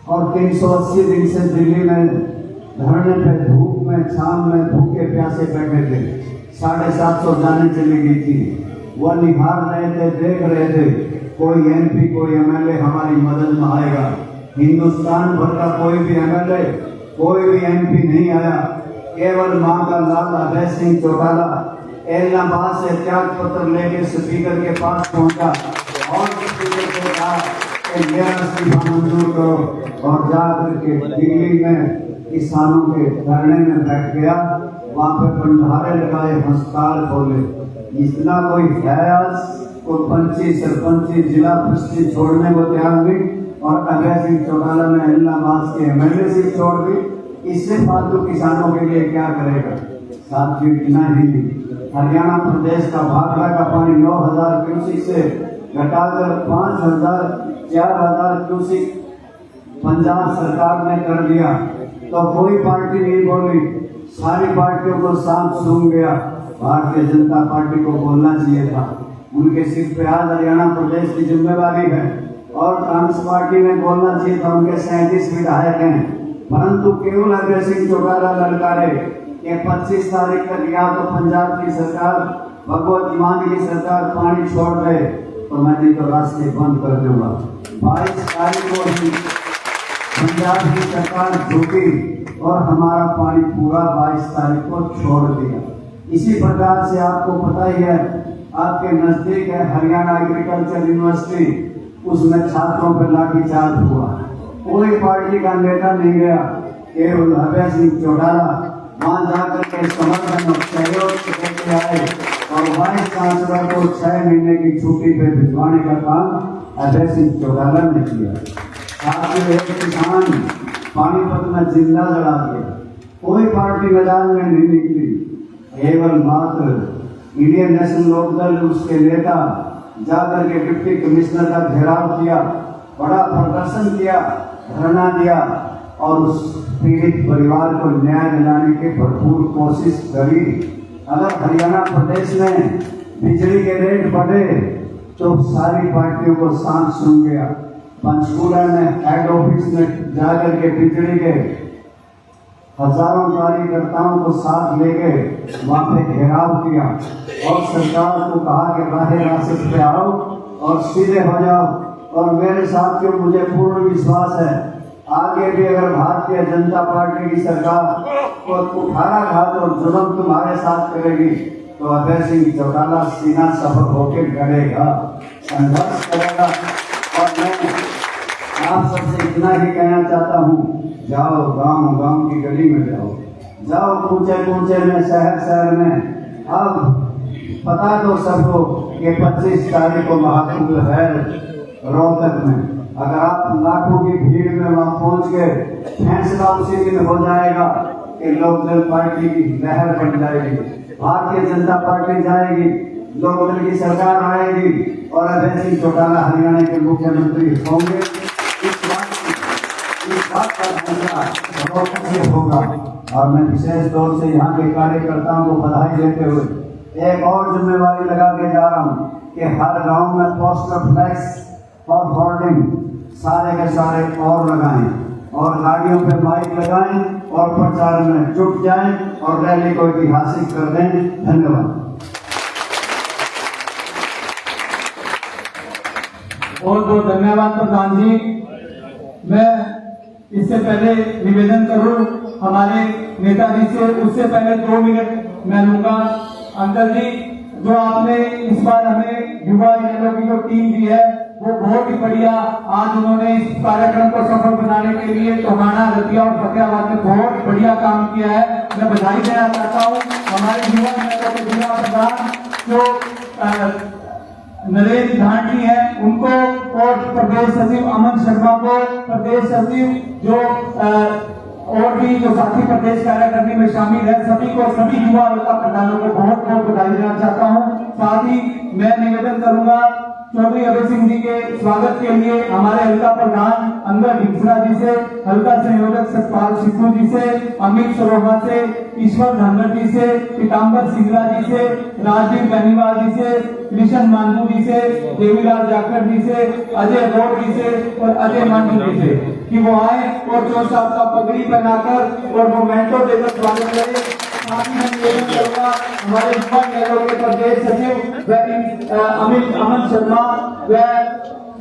और 380 दिन से दिल्ली में धरने पे धूप में छाम में भूखे प्यासे बैठे थे। 750 जाने चली गई थी, वह निहार रहे थे, देख रहे थे कोई एमपी कोई एमएलए हमारी मदद में आएगा। हिंदुस्तान भर का कोई भी एमएलए कोई भी एमपी नहीं आया। केवल मां का लाल अभय सिंह चौटाला इलाहाबाद से त्याग पत्र लेके स्पीकर के पास पहुंचा, और स्पीकर को कहा कि मेरा इस्तीफा मंजूर करो, और जाकर के दिल्ली में किसानों के धरने में बैठ गया। वहाँ पे भंडारे लगाए, अस्पताल खोले। इतना कोई है आज, कोई पंची सरपंची जिला परिषद छोड़ने को तैयार नहीं, और अभय सिंह चौटाला ने इलाहाबाद के एमएलए से छोड़ दी। इससे फालतू किसानों के लिए क्या करेगा? साथियों, इतना ही नहीं, हरियाणा प्रदेश का भाखड़ा का पानी 9000 क्यूसिक से घटाकर 4000 क्यूसिक पंजाब सरकार ने कर दिया, तो कोई पार्टी नहीं बोली, सारी पार्टियों को सांप सूंघ गया। भारतीय जनता पार्टी को बोलना चाहिए था, उनके सिर पे आज हरियाणा प्रदेश की जिम्मेवारी है, और कांग्रेस पार्टी ने बोलना चाहिए था, उनके 37 विधायक हैं, परंतु केवल अभय सिंह चौटाला ललकारे कि 25 तारीख तक या तो पंजाब की सरकार, भगवत मान की सरकार पानी छोड़ दे, तो मैं नहीं तो रास्ते बंद कर दूंगा। 22 तारीख को ही पंजाब की सरकार झुकी, और हमारा पानी पूरा 22 तारीख को छोड़ दिया। इसी प्रकार से आपको पता ही है, आपके नजदीक है हरियाणा एग्रीकल्चर यूनिवर्सिटी, उसमें छात्रों पर लाठीचार्ज हुआ। कोई पार्टी का नेता नहीं गया, केवल अभय सिंह चौटाला वहां जाकर के समर्थन और सहयोग लेके आए, और वाइस चांसलर को 6 महीने की छुट्टी पे भिजवाने का काम अभय सिंह चौटाला ने किया। साथियों, एक किसान पानीपत में जिंदा जला दिया, कोई पार्टी मैदान में नहीं निकली, केवल मात्र इंडियन नेशनल लोकदल उसके नेता जाकर के डिप्टी कमिश्नर का घेराव किया, बड़ा प्रदर्शन किया, धरना दिया, और उस पीड़ित परिवार को न्याय दिलाने की भरपूर कोशिश करी। अगर हरियाणा प्रदेश में बिजली के रेट बढ़े तो सारी पार्टियों को सांस सुन गया। पंचकूला में हेड ऑफिस में जाकर के बिजली के हजारों कार्यकर्ताओं को साथ लेके वहां पे घेराव किया और सरकार को कहा कि राह रास्ते पे आओ और सीधे हो जाओ। और मेरे साथियों, मुझे पूर्ण विश्वास है आगे भी अगर भारतीय जनता पार्टी की सरकार को कुठाराघात और जुल्म तुम्हारे साथ करेगी तो अभय सिंह चौटाला सीना सफल होकर लड़ेगा, संघर्ष करेगा। और मैं आप सबसे इतना ही कहना चाहता हूँ, जाओ गांव गांव की गली में जाओ कूचे कूचे में शहर में। अब पता दो सबको कि 25 तारीख को महाकुंभ है रोहतक में। अगर आप लाखों की भीड़ में वहां पहुंच के फैसला उसी दिन हो जाएगा कि लोकदल पार्टी की लहर बन जाएगी, भारतीय जनता पार्टी जाएगी, लोकदल की सरकार आएगी और अभय सिंह चौटाला हरियाणा के मुख्यमंत्री होंगे। इस बात का फैसला से होगा। और मैं विशेष तौर से यहाँ के कार्यकर्ताओं को बधाई देते हुए एक और जिम्मेवारी लगा के जा रहा हूँ कि हर गांव में पोस्टर फ्लैक्स और होर्डिंग सारे के सारे और लगाएं और गाड़ियों पे माइक लगाएं और प्रचार में जुट जाएं और रैली को ऐतिहासिक कर दें। धन्यवाद। बहुत बहुत धन्यवाद प्रधान जी। मैं इससे पहले निवेदन करूं हमारे नेताजी से, उससे पहले 2 मिनट मैं लूंगा। अंकल जी, जो आपने इस बार हमें युवा इनेलो की जो टीम दी है वो बहुत ही बढ़िया। आज उन्होंने इस कार्यक्रम को सफल बनाने के लिए टोहाना, रतिया और फतेहाबाद में बहुत बढ़िया काम किया है। मैं बधाई देना चाहता हूँ हमारे युवा इनेलो के जिला प्रधान जो नरेंद्र धांटी है उनको और प्रदेश सचिव अमन शर्मा को, प्रदेश सचिव जो और भी जो साथी प्रदेश कार्यकारिणी में शामिल है सभी को, सभी युवा हल्का प्रधानों को बहुत बहुत बधाई देना चाहता हूं। साथ ही मैं निवेदन करूंगा चौधरी अभय सिंह जी के स्वागत के लिए हमारे हल्का प्रधान अंगद ढिंसरा जी से, हल्का संयोजक सतपाल सिद्धू जी से, अमित सरोहा से, ईश्वर धांगड़ जी से, पीताम्बर सिंगला जी से, राजदीप बेनीवाल जी से, कृष्ण मांझू जी से, देवीलाल जाखड़ जी से, अजय गौड़ जी से और अजय मांझू जी से कि वो आए और चौधरी साहब का पगड़ी पहनाकर और मोमेंटो देकर स्वागत करें। साथ ही मैं निवेदन करूंगा हमारे युवा इनेलो के प्रदेश सचिव अमन शर्मा व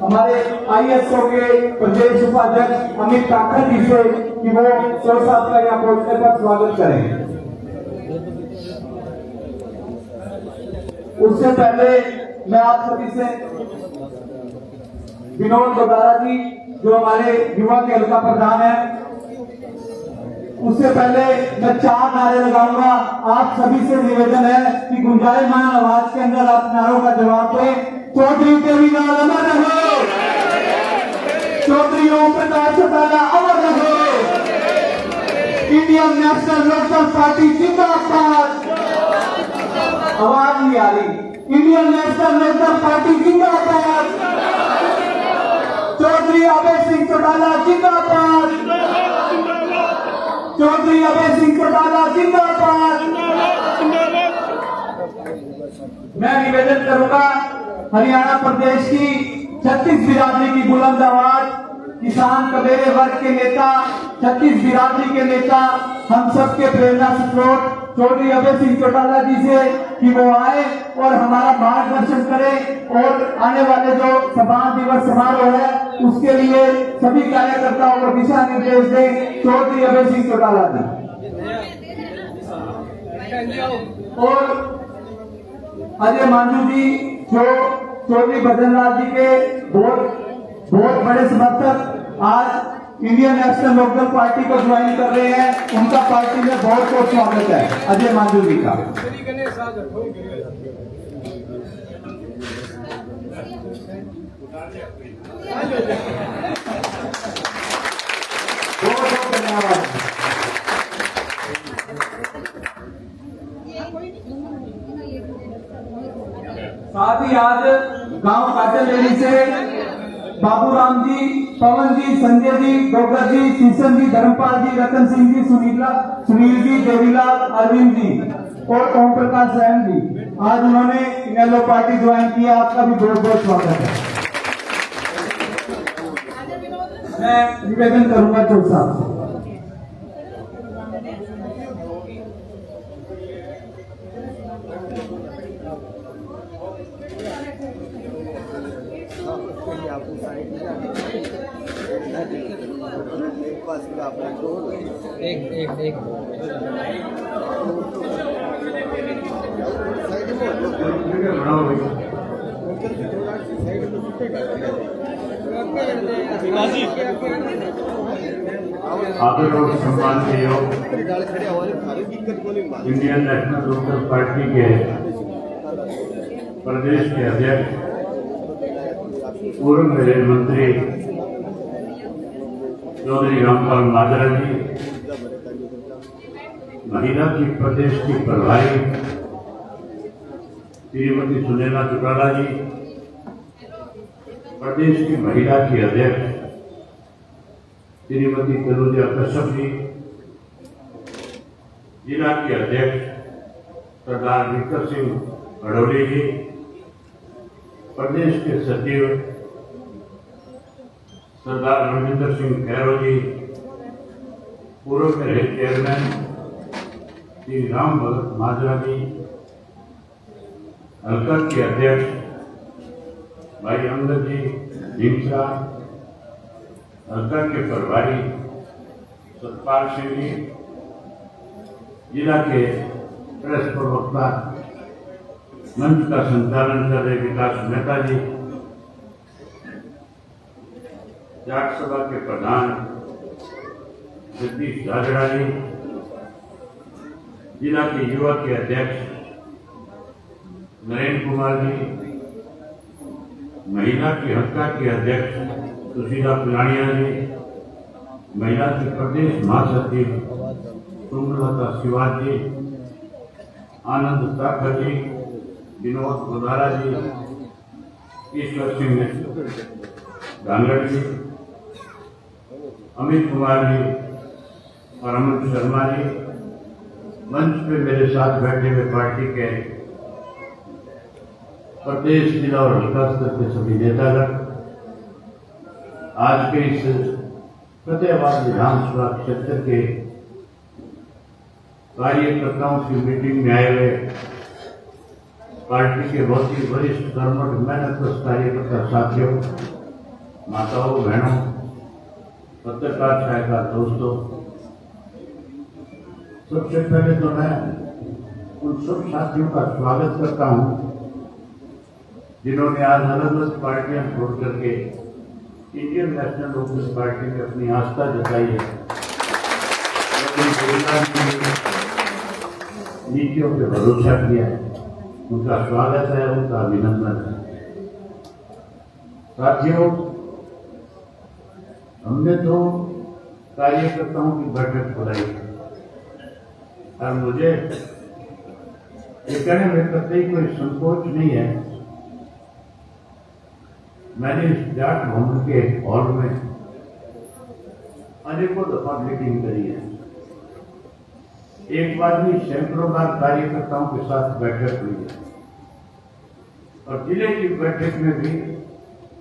हमारे ISO के प्रदेश उपाध्यक्ष अमित काकर जी से कि वो चौधरी साहब का यहाँ पहुंचने पर स्वागत करें। उससे पहले मैं आप सभी से विनोद गोदारा जी जो हमारे युवा के हल्का प्रधान है, उससे पहले मैं 4 नारे लगाऊंगा। आप सभी से निवेदन है कि गुंजायमान आवाज के अंदर आप नारों का जवाब दें। चौधरी देवीलाल अमर रहो, चौधरी ओम प्रकाश चौटाला अमर रहो, इंडियन नेशनल लोकदल पार्टी जिंदाबाद। आवाज नहीं आ रही। इंडियन नेशनल लोकदल पार्टी जिंदाबाद, चौधरी अभय सिंह चौटाला जिंदाबाद, चौधरी अभय सिंह चौटाला जिंदाबाद। मैं निवेदन करूंगा हरियाणा प्रदेश की 36 बिरादरी की बुलंद आवाज, किसान कबीले वर्ग के नेता, 36 बिरादरी के नेता, हम सबके प्रेरणा स्रोत चौधरी अभय सिंह चौटाला जी से कि वो आए और हमारा मार्गदर्शन करें और आने वाले जो संविधान दिवस समारोह है उसके लिए सभी कार्यकर्ताओं को दिशा निर्देश दें। चौधरी अभय सिंह चौटाला जी और अजय मांझू जी जो चौधरी भजनलाल जी के बहुत बड़े समर्थक आज इंडियन नेशनल लोकदल पार्टी को ज्वाइन कर रहे हैं, उनका पार्टी में बहुत बहुत स्वागत है अजय मांझू जी का। बहुत बहुत धन्यवाद। साथ ही आज गांव काटेलेरी से बाबूराम जी, पवन जी, संजय जी, डोगर जी, शीशन जी, धर्मपाल जी, रतन सिंह जी, सुनील जी, देवीलाल, अरविंद जी और ओम प्रकाश सैन जी, आज उन्होंने इनेलो पार्टी ज्वाइन किया। आपका भी बहुत बहुत स्वागत है। मैं निवेदन करूंगा चौक साहब से। आदर और सम्मान के योग इंडियन नेशनल लोकदल पार्टी के प्रदेश के अध्यक्ष पूर्व रेल मंत्री चौधरी रामपाल माजरा जी, महिला की प्रदेश की प्रभारी श्रीमती सुनैना चौटाला जी, प्रदेश की महिला की अध्यक्ष श्रीमती तनुजा कश्यप जी, जिला के अध्यक्ष सरदार विक्रम सिंह भड़ोली जी, प्रदेश के सचिव सरदार रविंदर सिंह खैरो जी, पूर्व के रेल चेयरमैन श्री राम भगत माजरा जी, हल्का के अध्यक्ष भाई अंगद जी ढीमसा, हल्का के प्रभारी सतपाल सिंह जी, जिला के प्रेस प्रवक्ता मंच का संचालन कर रहे विकास मेहता जी, जाट सभा के प्रधान जगदीश झाझड़ा जी, जिला के युवा के अध्यक्ष नरेंद्र कुमार जी, महिला की हल्का के अध्यक्ष सुशीला पिलानिया जी, महिला की प्रदेश महासचिव सुमलता शिवाज जी, आनंद ताखर जी, विनोद गोदारा जी, ईश्वर सिंह डांगड़ जी, अमित कुमार जी और अमित शर्मा जी, मंच पे मेरे साथ बैठे हुए पार्टी के प्रदेश, जिला और हल्का स्तर के सभी नेतागण, आज के इस फतेहाबाद विधानसभा क्षेत्र के कार्यकर्ताओं की मीटिंग में आए हुए पार्टी के बहुत ही वरिष्ठ कर्मठ मेहनत कार्यकर्ता साथियों, माताओं, बहनों, पत्रकार छायाकार दोस्तों, सबसे पहले तो मैं उन सब साथियों का स्वागत करता हूं जिन्होंने आज अलग अलग पार्टियां छोड़ करके इंडियन नेशनल लोकदल पार्टी में अपनी आस्था जताई है, नीतियों पे भरोसा किया है। उनका स्वागत है, उनका अभिनंदन है। साथियों, हमने तो कार्यकर्ताओं की बैठक बुलाई और मुझे ये कहने में कतई कोई संकोच नहीं है। मैंने इस जाट भवन के हॉल में अनेकों दफा मीटिंग करी है। एक बार भी सैकड़ों बार कार्यकर्ताओं के साथ बैठक हुई है और जिले की बैठक में भी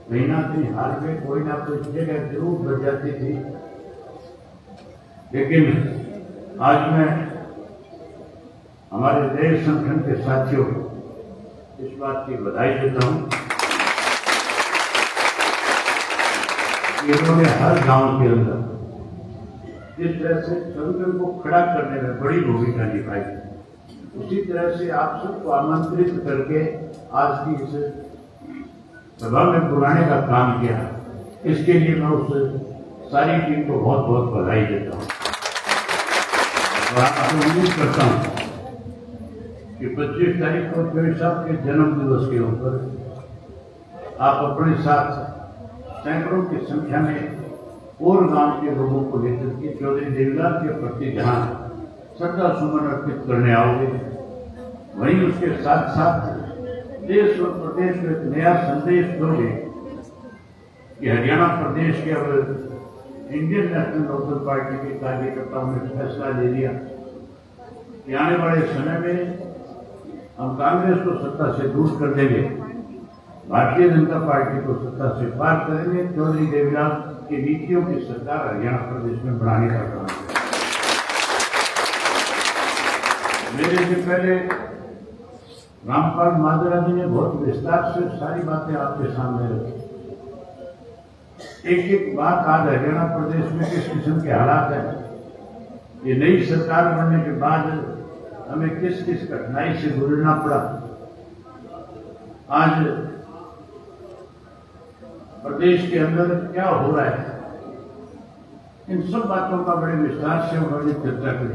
कहीं ना कहीं हाल में कोई ना कोई जगह जरूर बढ़ जाती थी। लेकिन आज मैं हमारे नए संगठन के साथियों को इस बात की बधाई देता हूं कि इन्होंने हर गांव के अंदर जिस तरह से संगठन को खड़ा करने में बड़ी भूमिका निभाई, उसी तरह से आप सबको आमंत्रित करके आज की इस सभा में बुलाने का काम किया। इसके लिए मैं उस सारी टीम को बहुत बहुत बधाई देता हूं और आपको उम्मीद करता हूं कि 25 तारीख को जोशी साहब के जन्म दिवस के ऊपर आप अपने साथ सैकड़ों की संख्या में और गांव के लोगों को लेकर के चौधरी देवीलाल के प्रति जहां श्रद्धा सुमन अर्पित करने आओगे, वहीं उसके साथ साथ देश और प्रदेश में एक नया संदेश दोगे कि हरियाणा प्रदेश के अब इंडियन नेशनल लोकदल पार्टी के कार्यकर्ताओं ने फैसला ले लिया कि आने वाले समय में हम कांग्रेस को सत्ता से दूर कर देंगे, भारतीय जनता पार्टी को सत्ता से पार करेंगे, चौधरी देवीलाल की नीतियों की सरकार हरियाणा प्रदेश में बढ़ाने का काम करेंगे। मेरे से पहले रामपाल माजरा जी ने बहुत विस्तार से सारी बातें आपके सामने रखी। एक एक बात आज हरियाणा प्रदेश में किस किस्म के हालात हैं, ये नई सरकार बनने के बाद हमें किस किस कठिनाई से गुजरना पड़ा। आज प्रदेश के अंदर क्या हो रहा है, इन सब बातों का बड़े विस्तार से उन्होंने चर्चा की।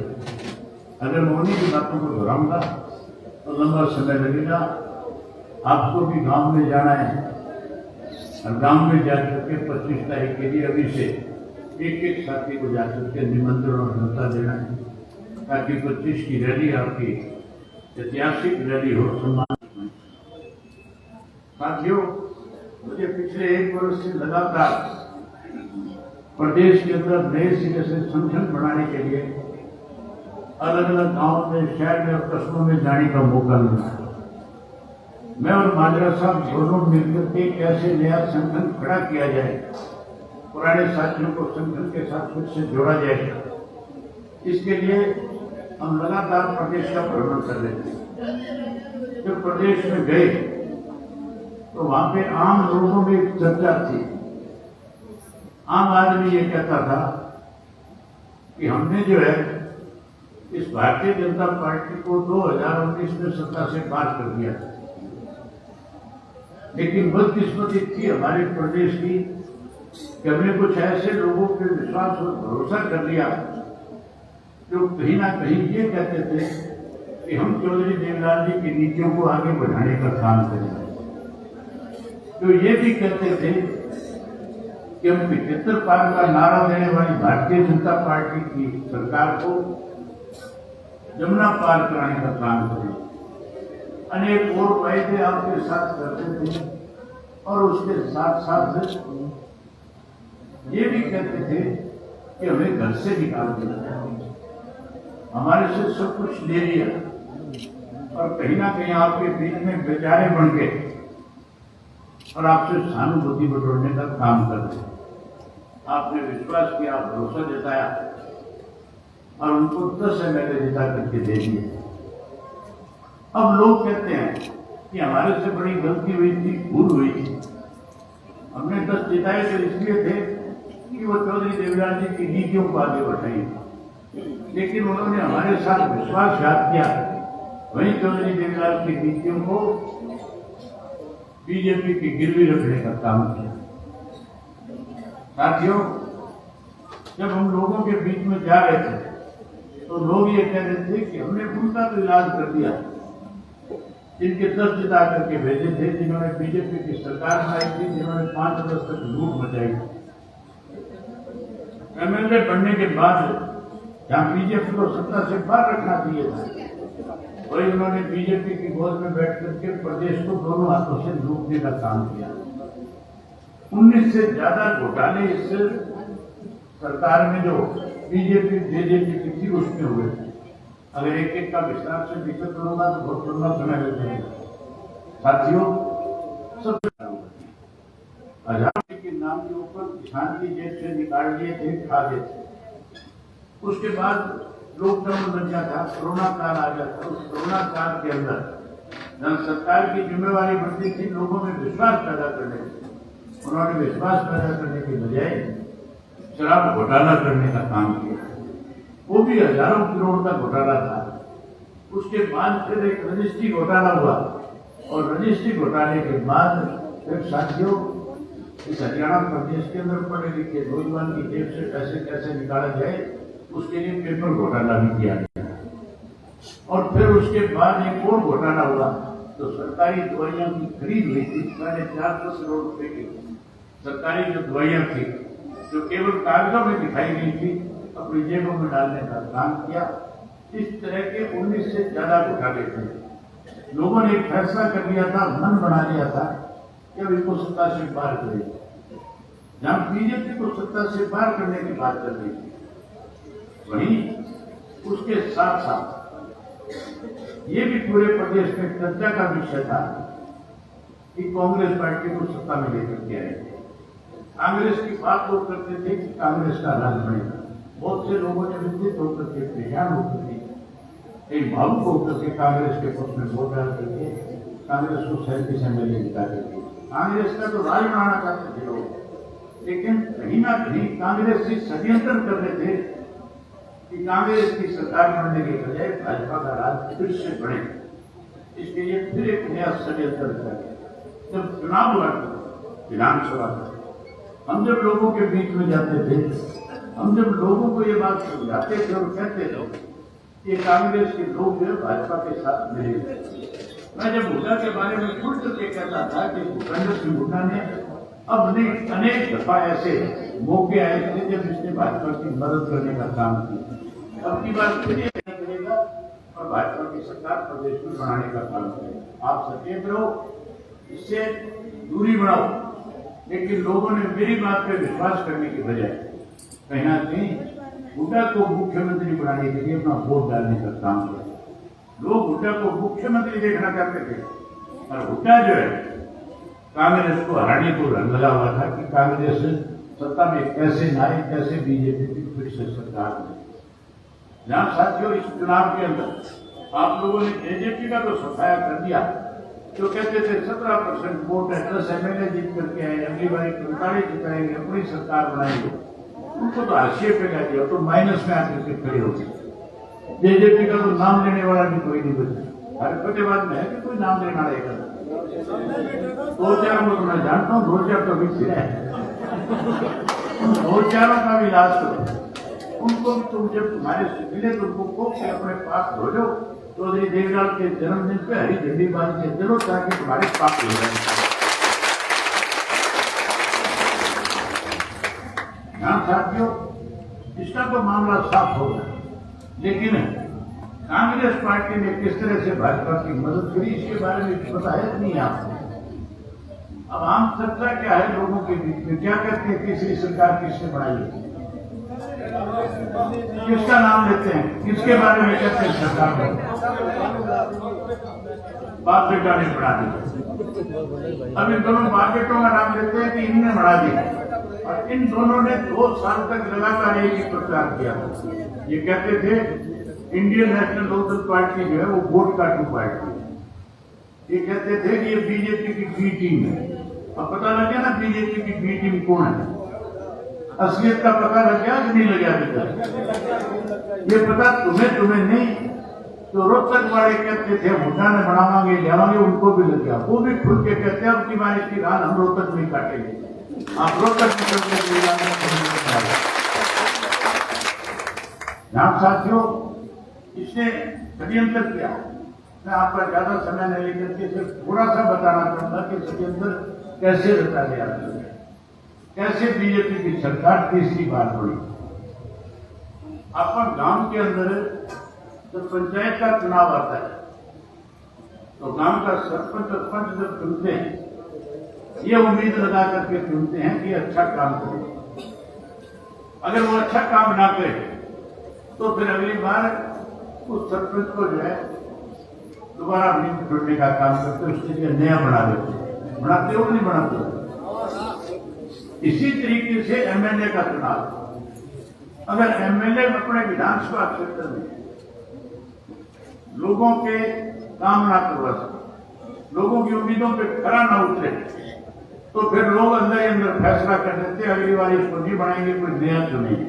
अगर मैं उन्हीं की बातों को दोहराऊंगा तो लंबा समय लगेगा। आपको भी गांव में जाना है और गांव में जाकर के 25 तारीख के लिए अभी से एक एक साथी को जाकर के निमंत्रण और न्योता देना है, ताकि 25 की रैली आपकी ऐतिहासिक रैली हो। सम्मान साथियों, मुझे पिछले 1 वर्ष से लगातार प्रदेश के अंदर नए सिरे से संगठन बनाने के लिए अलग अलग गांव में, शहर में और कस्बों में जाने का मौका मिला। मैं और माजरा साहब दोनों मिलकर के कैसे नया संगठन खड़ा किया जाए, पुराने साथियों को संगठन के साथ फिर से जोड़ा जाए, इसके लिए हम लगातार प्रदेश का भ्रमण कर रहे थे। जब प्रदेश में गए तो वहां पे आम लोगों में एक चर्चा थी। आम आदमी ये कहता था कि हमने जो है इस भारतीय जनता पार्टी को 2019 में सत्ता से पार कर दिया, लेकिन बदकिस्मती थी हमारे प्रदेश की कि हमने कुछ ऐसे लोगों पे विश्वास और भरोसा कर लिया जो कहीं ना कहीं ये कहते थे कि हम चौधरी देवीलाल जी की नीतियों को आगे बढ़ाने का काम करेंगे, जो ये भी कहते थे कि हम 75 पार का नारा देने वाली भारतीय जनता पार्टी की सरकार को जमुना पार कराने का काम करें। अनेक और वायदे आपके साथ करते थे और उसके साथ साथ ये भी कहते थे कि हमें घर से निकाल दिया, हमारे से सब कुछ ले लिया और कहीं ना कहीं आपके बीच में बेचारे बन गए और आपसे सहानुभूति बटोरने का काम करते। आपने विश्वास किया, भरोसा जताया और उनको 10 MLA जिता करके दे दिए। अब लोग कहते हैं कि हमारे से बड़ी गलती हुई थी, भूल हुई थी। हमने 10 जिताए तो इसलिए थे कि वो चौधरी देवीलाल जी की नीतियों को आगे बढ़ाई, लेकिन उन्होंने हमारे साथ विश्वासघात किया। वहीं चौधरी देवीलाल की नीतियों को बीजेपी की गिरवी रखने का काम किया। साथियों, जब हम लोगों के बीच में जा रहे थे तो लोग ये कह रहे थे कि हमने उनका तो इलाज कर दिया, जिनके 10 जिता करके भेजे थे, जिन्होंने बीजेपी की सरकार बनाई थी, जिन्होंने 5 वर्ष तक लूट मचाई। MLA बनने के बाद जहां बीजेपी को सत्ता से बाहर रखना चाहिए था, वही उन्होंने बीजेपी की गोद में बैठ करके प्रदेश को दोनों हाथों से लूटने का काम किया। 19 से ज्यादा घोटाले इस सरकार में जो बीजेपी जेजेपी की थी उसमें हुए थे। अगर एक एक का विस्तार से जिक्र करूंगा तो बहुत लंबा समय लग जाएगा। साथियों, सबसे आजादी के नाम के ऊपर किसान की जेब से निकाल लिए थे, खा गए थे। उसके बाद लॉकडाउन बन गया था, कोरोना काल आ गया था। उस कोरोना काल के अंदर जब सरकार की जिम्मेवारी बनती थी लोगों में विश्वास पैदा करने की, उन्होंने विश्वास पैदा करने के बजाय शराब घोटाला करने का काम किया। वो भी हजारों करोड़ का घोटाला था। उसके बाद फिर एक रजिस्ट्री घोटाला हुआ और रजिस्ट्री घोटाले के बाद फिर साथियों इस हरियाणा प्रदेश के अंदर पढ़े लिखे नौजवान की जेब से पैसे कैसे निकाला जाए उसके लिए पेपर घोटाला भी किया गया। और फिर उसके बाद एक और घोटाला हुआ तो सरकारी दवाइयां की खरीद हुई थी। 450 करोड़ रुपए की सरकारी जो दवाइयां थी जो केवल कागजों में दिखाई गई थी, अपनी जेबों में डालने का काम किया। इस तरह के 19 से ज्यादा घोटाले थे। लोगों ने एक फैसला कर लिया था, मन बना लिया था कि अब इनको सत्ता से बाहर करेंगे। जहां बीजेपी को सत्ता से बाहर करने की बात कर रही थी, वहीं उसके साथ साथ ये भी पूरे प्रदेश में चर्चा का विषय था कि कांग्रेस पार्टी को सत्ता में लेकर के आए। कांग्रेस की बात लोग करते थे कि कांग्रेस का राज बनेगा। बहुत से लोगों ने विचलित होकर के, परेशान होकर के, एक भावुक होकर के कांग्रेस के पक्ष में वोट डाल करके कांग्रेस को 37 MLA जिता करके कांग्रेस का तो राज बनाना चाहते थे लोग। लेकिन कहीं ना कहीं कांग्रेस से षड्यंत्र कर रहे थे कि कांग्रेस की सरकार बनने के बजाय भाजपा का राज फिर से बढ़े। इसके लिए फिर एक नया षड्यंत्र किया गया। जब चुनाव हुआ विधानसभा का, हम जब लोगों के बीच में जाते थे, हम जब लोगों को ये बात समझाते थे और कहते थे कि कांग्रेस के लोग जो है भाजपा के साथ मिले। मैं जब हुड्डा के बारे में खुल करके कहता था कि भूपेंद्र सिंह हुड्डा ने अब अनेक दफा ऐसे मौके आए थे जब इसने भाजपा की मदद करने का काम किया। अब की बात फिर ये करेगा और भाजपा की सरकार प्रदेश में बनाने का काम करेगा। आप सचेत रहो, इससे दूरी बढ़ाओ। लेकिन लोगों ने मेरी बात पे विश्वास करने की बजाय कहीं ना कहीं हुड्डा को मुख्यमंत्री बनाने के लिए अपना वोट डालने का काम किया। लोग हुड्डा को मुख्यमंत्री देखना चाहते थे और हुड्डा जो है कांग्रेस को हराने को रंग लगा हुआ था कि कांग्रेस सत्ता में कैसे न आए, कैसे बीजेपी की फिर से सरकार में। जहां साथियों इस चुनाव के अंदर आप लोगों ने बीजेपी का तो सफाया कर दिया, जो कहते थे 17% वोट है, 10 MLA जीत करके आए, अगली बार 45 जिताएंगे, अपनी सरकार बनाएंगे। उनको तो हाशिए पे ला दिया, तो माइनस में आकर के खड़े हो गए। बीजेपी का तो नाम लेने वाला भी कोई नहीं बचा। हर फतेहबाद में है कि कोई नाम लेना रहेगा। 2-4 को तो मैं जानता हूँ, 2-4 तो भी फिर है, 2-4 का भी इलाज करो। उनको तुम जब तुम्हारे से मिले तो उनको खूब से अपने पास भेजो। चौधरी देवलाल के जन्मदिन पे हरी झंडी बांध के चलो ताकि तुम्हारे पास हो जाए। यहां साथियों इसका तो मामला साफ होगा, लेकिन कांग्रेस पार्टी ने किस तरह से भाजपा की मदद करी इसके बारे में बताया नहीं आपको। अब आम चर्चा क्या है लोगों के बीच में, क्या कहते हैं तीसरी सरकार किसने बनाई, किसका नाम लेते हैं, किसके बारे में कहते हैं सरकार बाप बेटा ने बढ़ा दिया। अब इन दोनों बाप बेटों का नाम लेते हैं कि इनने बढ़ा दिया। और इन दोनों ने 2 साल तक लगातार एक ही प्रचार किया। ये कहते थे इंडियन नेशनल लोकदल पार्टी जो है वो वोट काटू पार्टी है। ये कहते थे कि ये बीजेपी की बी टीम है। अब पता लग गया ना बीजेपी की बी टीम कौन है। असलियत का पता लग गया कि नहीं लग गया अभी तक? ये पता तुम्हें नहीं तो रोहतक वाले कहते थे हुड्डा ने बनावांगे लियावांगे, उनको भी लग गया। वो भी खुल के कहते हैं अब की बार इसकी धान हम रोहतक नहीं काटेंगे, आप रोहतक यहाँ साथियों इसने षड्यंत्र किया। मैं आपका ज्यादा समय नहीं लेकर के सिर्फ थोड़ा सा बताना चाहूंगा कि षड्यंत्र कैसे रचा गया, कैसे बीजेपी की सरकार तीसरी बार बढ़ी। अपन गांव के अंदर जब पंचायत का चुनाव आता है तो गांव का सरपंच और पंच जब चुनते हैं ये उम्मीद लगा करके चुनते हैं कि अच्छा काम करे। अगर वो अच्छा काम ना करे तो फिर अगली बार उस सरपंच को जो है दोबारा नींद जोड़ने का काम करते, उसके लिए नया बना देते। बनाते हो नहीं बनाते? इसी तरीके से एमएलए का चुनाव, अगर एमएलए अपने विधानसभा क्षेत्र में लोगों के काम ना करवा सके, लोगों की उम्मीदों पे खरा ना उतरे, तो फिर लोग अंदर ही अंदर फैसला कर देते अगली बार इसको नहीं बनाएंगे, कोई नया चुनेंगे।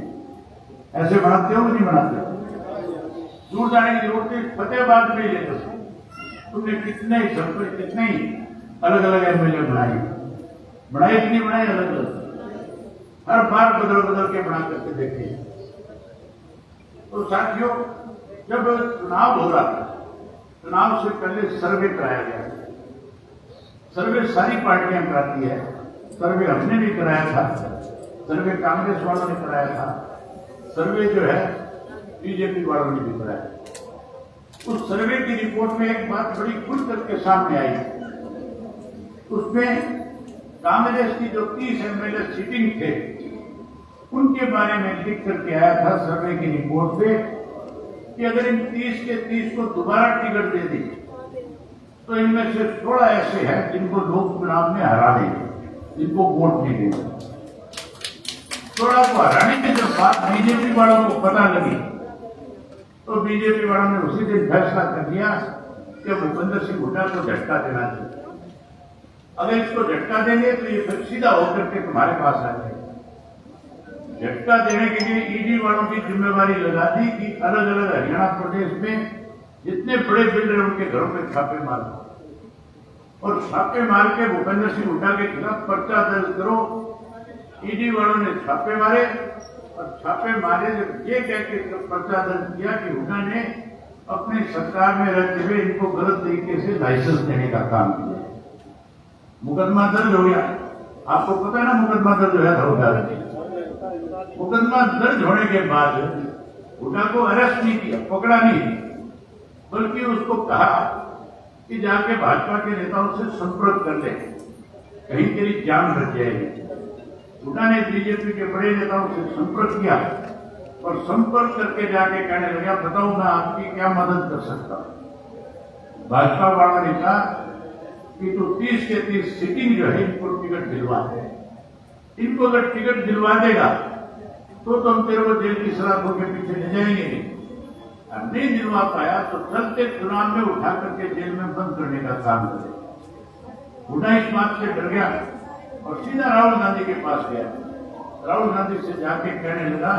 ऐसे बनाते हो नहीं बनाते? दूर जाने की जरूरत नहीं, फतेहबाद में ले लो, तुमने कितने ही सरपंच कितने ही अलग अलग एमएलए बनाए कि नहीं बनाए? अलग अलग हर बार बदल बदल के बना करके देखे। तो साथियों जब चुनाव हो रहा था, चुनाव से पहले सर्वे कराया गया। सर्वे सारी पार्टियां कराती है, सर्वे हमने भी कराया था, सर्वे कांग्रेस वालों ने कराया था, सर्वे जो है बीजेपी वालों ने भी कराया। उस सर्वे की रिपोर्ट में एक बात बड़ी खुल करके सामने आई। उसमें कांग्रेस की जो 30 एमएलए सीटिंग थे उनके बारे में लिख करके आया था सर्वे की रिपोर्ट पे कि अगर इन 30 के 30 को दोबारा टिकट दे दी तो इनमें से 16 ऐसे हैं जिनको लोग चुनाव में हरा देंगे, जिनको वोट नहीं देंगे। 16 को हराने की जब बात बीजेपी वालों को पता लगी तो बीजेपी वालों ने उसी दिन फैसला कर दिया कि भूपेंद्र सिंह हुड्डा को झटका देना चाहिए। अगर इसको झटका देंगे तो ये फिर सीधा होकर के तुम्हारे पास आ जाएगा। झटका देने के लिए ईडी वालों की जिम्मेवारी लगा दी कि अलग अलग हरियाणा प्रदेश में जितने बड़े बिल्डर उनके घरों पे छापे मारो और छापे मार के भूपेंद्र सिंह हुड्डा के खिलाफ पर्चा दर्ज करो। ईडी वालों ने छापे मारे और छापे मारे जब ये कह के पर्चा दर्ज किया कि हुड्डा ने अपनी सरकार में रहते हुए इनको गलत तरीके से लाइसेंस देने का काम किया। मुकदमा दर्ज हो गया। आपको पता है ना मुकदमा दर्ज हो गया था। मुकदमा दर्ज होने के बाद हुड्डा को अरेस्ट नहीं किया, पकड़ा नहीं, बल्कि उसको कहा कि जाके भाजपा के नेताओं से संपर्क कर ले, कहीं तेरी जान बच जाएगी। हुड्डा ने बीजेपी के बड़े नेताओं से संपर्क किया और संपर्क करके जाके कहने लगा, बताओ मैं आपकी क्या मदद कर सकता हूं। भाजपा वालों ने कहा कि तो 30 के 30 सिटिंग जो है इनको टिकट दिलवा दे। इनको अगर टिकट दिलवा देगा तो हम तेरे को जेल की सलाखों के पीछे ले जाएंगे नहीं। अब नहीं दिलवा पाया तो चलते चुनाव में उठा करके जेल में बंद करने का काम करे। हुड्डा इस बात से डर गया और सीधा राहुल गांधी के पास गया। राहुल गांधी से जाके कहने लगा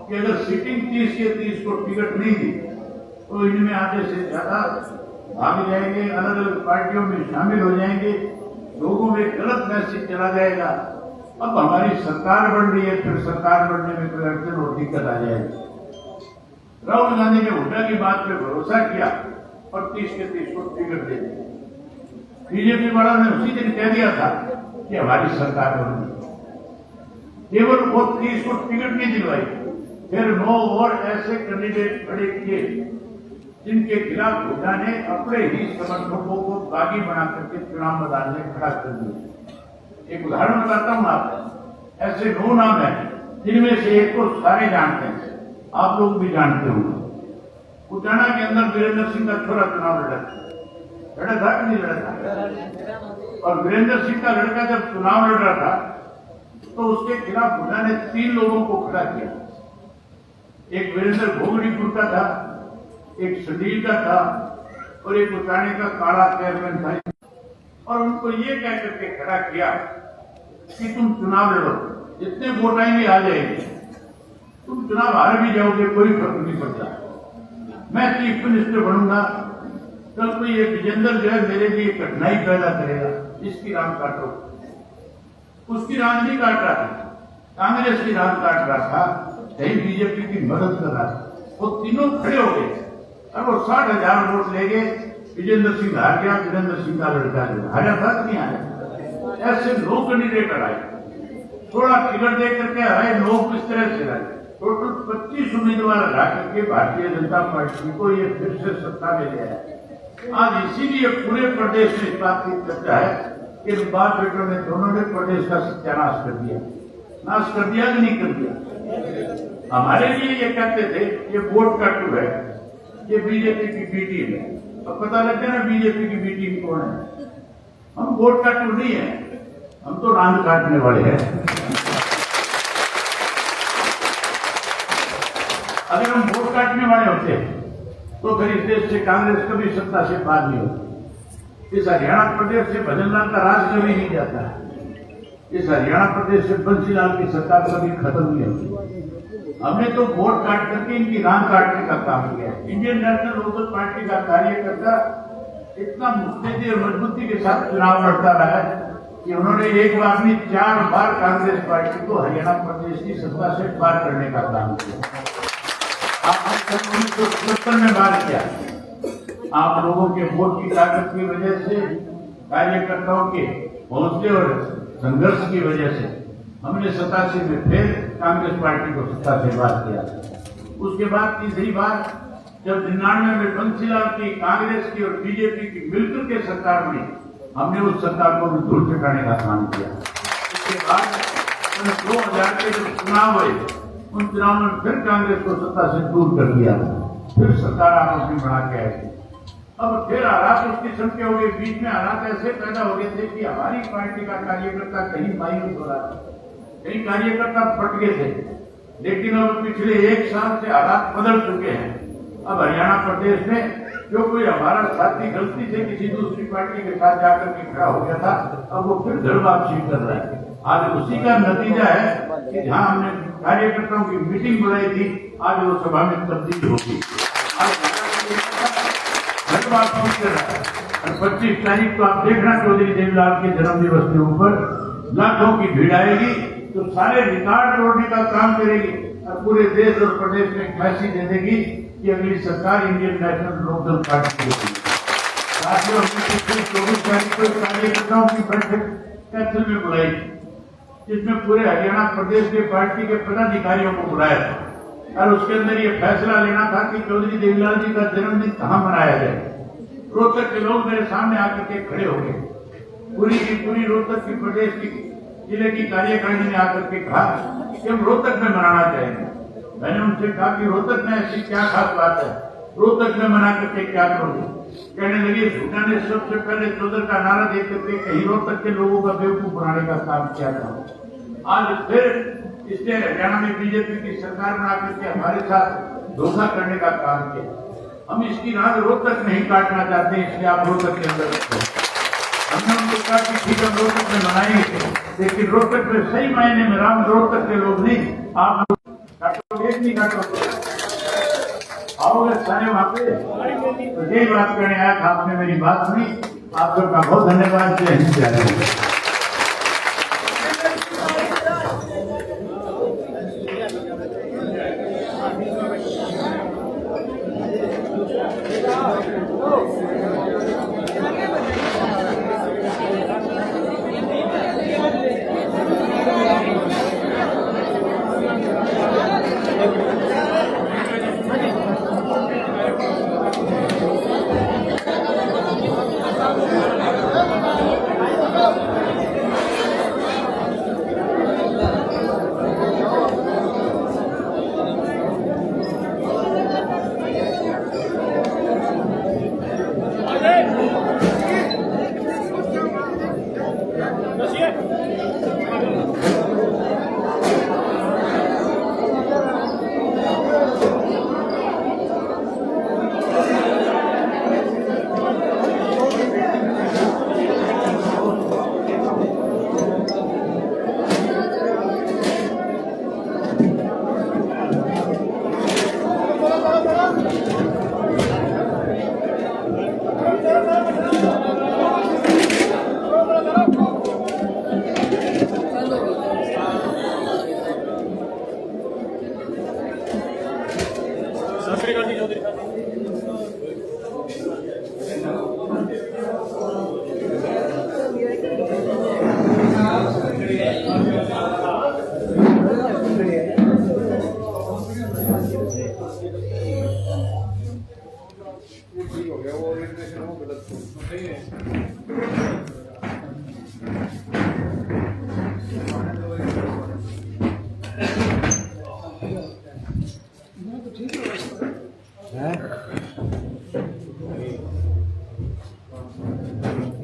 कि अगर सिटिंग 30 के 30 को टिकट नहीं दी तो इनमें आधे से ज्यादा भाग जाएंगे, अलग अलग पार्टियों में शामिल हो जाएंगे, लोगों में गलत मैसेज चला जाएगा। अब हमारी सरकार बन रही है, फिर सरकार बनने में कोई अड़चन और दिक्कत आ जाएगी। राहुल गांधी ने हुड्डा की बात पे भरोसा किया और 30 के 30 को टिकट दे दिया। बीजेपी वालों ने उसी दिन कह दिया था कि हमारी सरकार बन रही है। केवल वो 30 को टिकट नहीं दिलवाई, फिर 9 और ऐसे कैंडिडेट खड़े किए जिनके खिलाफ हुड्डा ने अपने ही समर्थकों को बागी बना करके चुनाव मैदान में खड़ा कर दिया। एक उदाहरण बताता हूं आपको। ऐसे 9 नाम हैं जिनमें से एक को सारे जानते हैं, आप लोग भी जानते होंगे। उचाना के अंदर वीरेंद्र सिंह का छोरा चुनाव लड़ा था कि नहीं लड़ा था? और वीरेंद्र सिंह का लड़का जब चुनाव लड़ रहा था तो उसके खिलाफ हुड्डा ने 3 लोगों को खड़ा किया। एक वीरेंद्र भोगड़ीपुर का था, एक सडील का था और एक उचाने का काला चेयरमैन था। और उनको ये कह करके खड़ा किया कि तुम चुनाव लड़ो, जितने वोट आएंगे आ जाएंगे, तुम चुनाव हार भी जाओगे, कोई फर्क नहीं पड़ता। मैं चीफ मिनिस्टर बनूंगा, कल तो ये विजेंद्र जो है मेरे लिए कठिनाई पैदा करेगा, इसकी राम काटो। उसकी राम नहीं काट रहा था, कांग्रेस की राम काट रहा था, कहीं बीजेपी की मदद कर रहा था। वो तीनों खड़े हो गए और वो 60,000 वोट ले गए। विजेंद्र सिंह हार गया, वीरेंद्र सिंह का लड़का हारा था नहीं आया। ऐसे 9 कैंडिडेट हराए, 16 टिकट दे करके हराए, 9 किस तरह से हराए। टोटल 25 उम्मीदवार हरा करके भारतीय जनता पार्टी को ये फिर से सत्ता में ले आया। आज इसीलिए पूरे प्रदेश में इस बात की चर्चा है कि बाप बेटों ने दोनों ने प्रदेश का सत्यानाश कर दिया। नाश कर दिया कि नहीं कर दिया? हमारे लिए ये कहते थे ये वोट का टू है, ये बीजेपी की बी टीम है। अब पता लग गया ना बीजेपी की बी टीम कौन है। हम वोट का टू नहीं है, हम तो रांद काटने वाले हैं। अगर हम वोट काटने वाले होते तो फिर इस देश से कांग्रेस कभी सत्ता से बाहर नहीं होती। इस हरियाणा प्रदेश से भजनलाल का राज कभी नहीं जाता है। इस हरियाणा प्रदेश से बंसीलाल की सरकार कभी खत्म नहीं होती। हमने तो वोट काट करके इनकी रान काटने का काम किया। इंडियन नेशनल लोकल पार्टी का कार्यकर्ता इतना मुस्तैदी और मजबूती के साथ चुनाव लड़ता रहा है कि उन्होंने एक बार नहीं 4 बार कांग्रेस पार्टी को हरियाणा प्रदेश की सत्ता से पार करने का काम किया। आपने 1977 में बार किया। आप लोगों के वोट की ताकत की वजह से, कार्यकर्ताओं के हौसले और संघर्ष की वजह से हमने 87 में फिर कांग्रेस पार्टी को सत्ता से बात किया। उसके बाद तीसरी बार जब 99 में बंसीलाल की, कांग्रेस की और बीजेपी की मिलकर के सरकार में हमने उस सरकार को धूल चटाने का काम किया। उसके बाद 2000 के जो चुनाव हुए उन चुनाव में फिर कांग्रेस को सत्ता से दूर कर दिया। फिर सरकार आप अपनी बढ़ा के आए थे। अब फिर हालात उस किस्म के हो गए, बीच में हालात ऐसे पैदा हो गए थे कि हमारी पार्टी का कार्यकर्ता कहीं मायूस हो रहा था, कई कार्यकर्ता फट गए थे। लेकिन अब पिछले 1 साल से हालात बदल चुके हैं। अब हरियाणा प्रदेश में जो कोई हमारा साथी गलती से किसी दूसरी पार्टी के साथ जाकर के खड़ा हो गया था, अब वो फिर घर वापसी कर रहा है। आज उसी का नतीजा है कि जहां हमने कार्यकर्ताओं की मीटिंग बुलाई थी, आज वो सभा में तब्दील होगी। आज घर वापसी कर रहा है। और 25 तारीख को आप देखना चौधरी देवीलाल के जन्म दिवस के ऊपर लाखों की भीड़ आएगी, तो सारे रिकॉर्ड तोड़ने का काम करेगी और पूरे देश और प्रदेश में एक मैसेज दे देगी कि अगली सरकार इंडियन नेशनल लोकदल पार्टी की होगी। साथियों, हमने पिछले 24 तारीख को कार्यकर्ताओं की बैठक कैंसिल में बुलाई, जिसमें पूरे हरियाणा प्रदेश के पार्टी के पदाधिकारियों को बुलाया था और उसके अंदर ये फैसला लेना था कि चौधरी देवीलाल जी का जन्मदिन कहाँ मनाया जाए। रोहतक के लोग मेरे सामने आकर के खड़े हो गए। पूरी की पूरी रोहतक की प्रदेश की जिले की कार्यकारिणी ने आकर के कहा कि हम रोहतक में मनाना चाहेंगे। मैंने उनसे कहा कि रोहतक में ऐसी क्या खास बात है, रोहतक में मना करके क्या करोगे? कहने लगे, झूठा ने सबसे पहले चौधर का नारा दे करके कहीं रोहतक के लोगों का बेवकूफ बनाने का काम किया था। आज फिर इसने हरियाणा में बीजेपी की सरकार बना करके हमारे साथ धोखा करने का काम किया। हम इसकी रात रोहतक नहीं काटना चाहते, इसलिए आप रोहतक के अंदर रखो। हमने उनको कहा कि ठीक है, रोहतक में मनाएंगे, लेकिन रोहतक में सही मायने में राम रोहतक के लोग नहीं, आप काटोगे नहीं काटोगे, आओगे सारे वहां पे। तो यही बात करने आया था, आपने मेरी बात सुनी, आप सबका बहुत धन्यवाद। जय हिंद, जय भारत।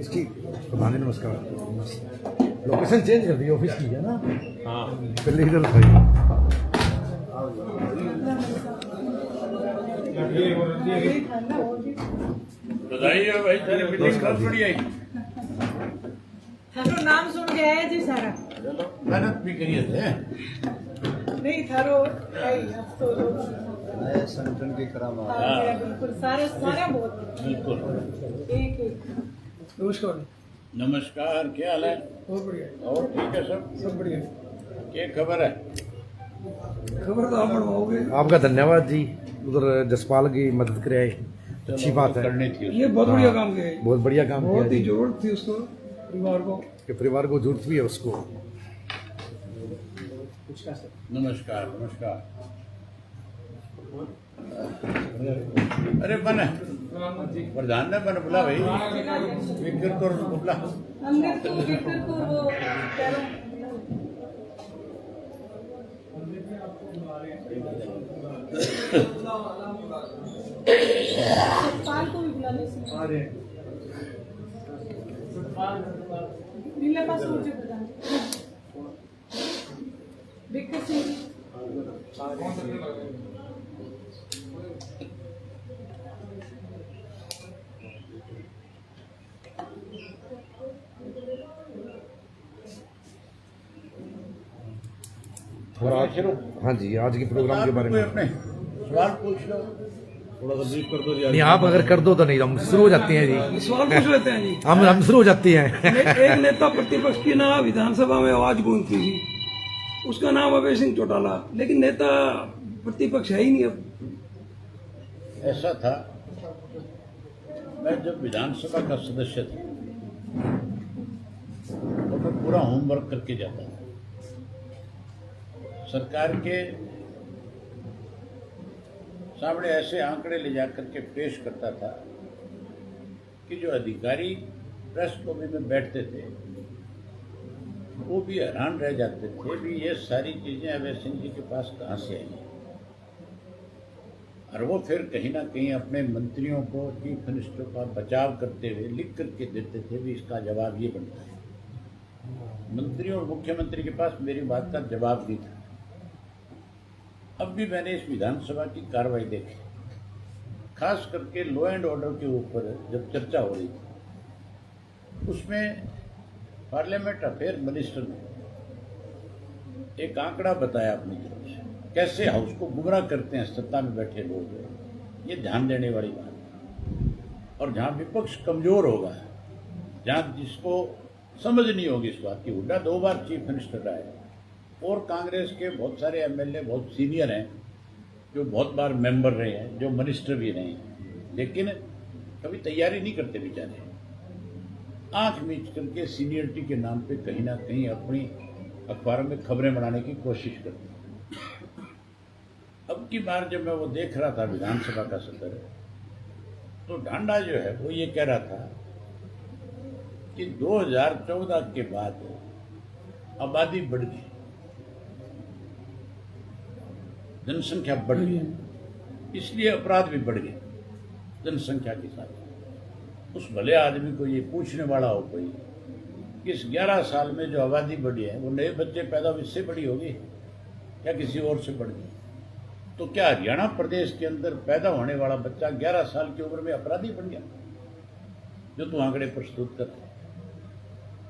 इसकी प्रधान नमस्कार। लोकेशन चेंज कर दी ऑफिस की है ना। हाँ, पहले इधर था। बधाई है भाई, तेरी मीटिंग कल पड़ी आई। थारो नाम सुन के आए जी सारा। मेहनत भी करिए थे। नहीं थारो अब तो नए संगठन की करामा। बिल्कुल सारे बहुत बिल्कुल। एक नमस्कार। नमस्कार, क्या हाल है? बहुत बढ़िया। और ठीक है सब बढ़िया। क्या खबर है? खबर तो आप बढ़वाओगे। आपका धन्यवाद जी, उधर जसपाल की मदद करे आए, अच्छी बात है। करनी थी ये बहुत बढ़िया काम किया है। बहुत बढ़िया काम किया बहुत ही जी। जरूरत थी उसको, परिवार को। कि परिवार को जरूरत भी है उसको। नमस्कार नमस्कार। अरे बने प्रधान ने बन बोला भाई, विक्र को बोला अंदर तो विक्र को वो सतपाल को भी बुला लो इसमें। नीला पास मुझे बता विक्टर सिंह हाँ जी, आज के प्रोग्राम के बारे में अपने सवाल पूछ लो, थोड़ा सा ब्रीफ कर दो जी। नहीं, आप अगर कर दो तो नहीं, हम शुरू हो जाती हैं जी। सवाल पूछ लेते हैं जी। हम शुरू हो जाती हैं। एक नेता प्रतिपक्ष की ना विधानसभा में आवाज गूंजती थी, उसका नाम अभय सिंह चौटाला, लेकिन नेता प्रतिपक्ष है ही नहीं अब। ऐसा था, मैं जब विधानसभा का सदस्य था तो मैं पूरा होमवर्क करके जाता था। सरकार के सामने ऐसे आंकड़े ले जाकर के पेश करता था कि जो अधिकारी प्रेस लॉबी में बैठते थे वो भी हैरान रह जाते थे भी ये सारी चीजें अभय सिंह जी के पास कहाँ से आई हैं। और वो फिर कहीं ना कहीं अपने मंत्रियों को, चीफ मिनिस्टर का बचाव करते हुए लिख करके देते थे भी इसका जवाब ये बनता है। मंत्री और मुख्यमंत्री के पास मेरी बात का जवाब नहीं था। अब भी मैंने इस विधानसभा की कार्रवाई देखी, खास करके लॉ एंड ऑर्डर के ऊपर जब चर्चा हो रही थी, उसमें पार्लियामेंट अफेयर मिनिस्टर ने एक आंकड़ा बताया अपनी तरफ से, कैसे हाउस को गुमराह करते हैं सत्ता में बैठे लोग। ये ध्यान देने वाली बात है। और जहां विपक्ष कमजोर होगा, जहां जिसको समझ नहीं होगी इस बात की, हुड्डा 2 बार चीफ मिनिस्टर रहा है और कांग्रेस के बहुत सारे एमएलए बहुत सीनियर हैं जो बहुत बार मेंबर रहे हैं, जो मिनिस्टर भी रहे हैं, लेकिन कभी तैयारी नहीं करते बेचारे। आंख मीच करके सीनियरिटी के नाम पे कहीं ना कहीं अपनी अखबारों में खबरें बनाने की कोशिश करते हैं। अब की बार जब मैं वो देख रहा था विधानसभा का सत्र, तो ढांडा जो है वो ये कह रहा था कि 2014 के बाद आबादी बढ़ गई, जनसंख्या बढ़ गई, इसलिए अपराध भी बढ़ गए जनसंख्या के साथ। उस भले आदमी को ये पूछने वाला हो कोई कि इस 11 साल में जो आबादी बढ़ी है वो नए बच्चे पैदा हुए इससे बड़ी होगी या किसी और से बढ़ गई? तो क्या हरियाणा प्रदेश के अंदर पैदा होने वाला बच्चा 11 साल की उम्र में अपराधी बन गया? जो तू आंकड़े प्रस्तुत कर रहे,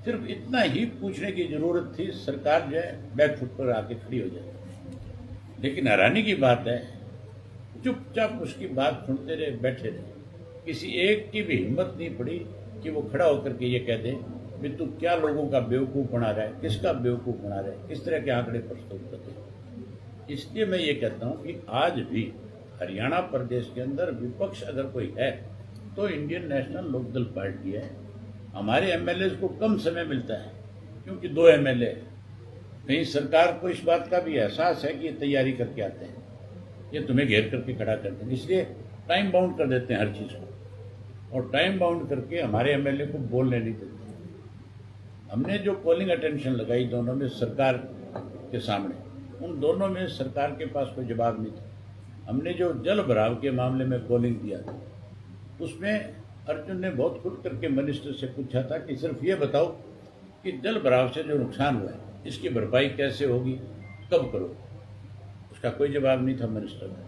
सिर्फ इतना ही पूछने की जरूरत थी, सरकार जो है बैकफुट पर आके खड़ी हो जाए। लेकिन हैरानी की बात है, चुपचाप उसकी बात सुनते रहे, बैठे रहे। किसी एक की भी हिम्मत नहीं पड़ी कि वो खड़ा होकर के ये कह दे भी तू क्या लोगों का बेवकूफ बना रहा है, किसका बेवकूफ बना रहा है, किस तरह के आंकड़े प्रस्तुत करते। इसलिए मैं ये कहता हूं कि आज भी हरियाणा प्रदेश के अंदर विपक्ष अगर कोई है तो इंडियन नेशनल लोकदल पार्टी है। हमारे एमएलए को कम समय मिलता है क्योंकि 2 एमएलए, कहीं सरकार को इस बात का भी एहसास है कि ये तैयारी करके आते हैं, ये तुम्हें घेर करके खड़ा करते हैं, इसलिए टाइम बाउंड कर देते हैं हर चीज को, और टाइम बाउंड करके हमारे एमएलए को बोलने नहीं देते। हमने जो पोलिंग अटेंशन लगाई दोनों में सरकार के सामने, उन दोनों में सरकार के पास कोई जवाब नहीं था। हमने जो जल भराव के मामले में पोलिंग दिया था, उसमें अर्जुन ने बहुत खुल करके मिनिस्टर से पूछा था कि सिर्फ ये बताओ कि जल भराव से जो नुकसान हुआ है इसकी भरपाई कैसे होगी, कब करो। उसका कोई जवाब नहीं था मिनिस्टर का।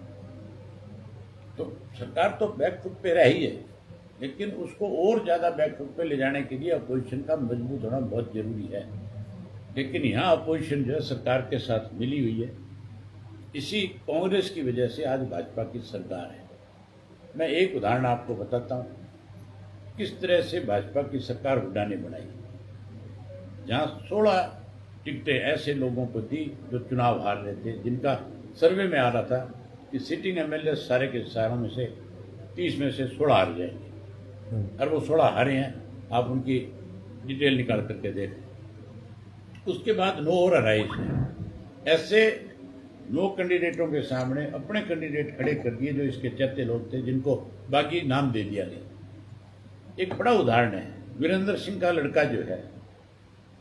तो सरकार तो बैकफुट पे रही है, लेकिन उसको और ज्यादा बैकफुट पे ले जाने के लिए अपोजिशन का मजबूत होना बहुत जरूरी है। लेकिन यहाँ अपोजिशन जो है सरकार के साथ मिली हुई है। इसी कांग्रेस की वजह से आज भाजपा की सरकार है। मैं एक उदाहरण आपको बताता हूँ किस तरह से भाजपा की सरकार हुड्डा ने बनाई। जहाँ 16 टिकटें ऐसे लोगों को दी जो चुनाव हार रहे थे, जिनका सर्वे में आ रहा था कि सिटिंग एमएलए सारे के सारों में से 30 में से 16 हार जाएंगे, और वो 16 हारे हैं। आप उनकी डिटेल निकाल करके देखें। उसके बाद 9 और हराए इसने। ऐसे 9 कैंडिडेटों के सामने अपने कैंडिडेट खड़े कर दिए जो इसके चहते लोग थे, जिनको बाकी नाम दे दिया गया। एक बड़ा उदाहरण है, वीरेंद्र सिंह का लड़का जो है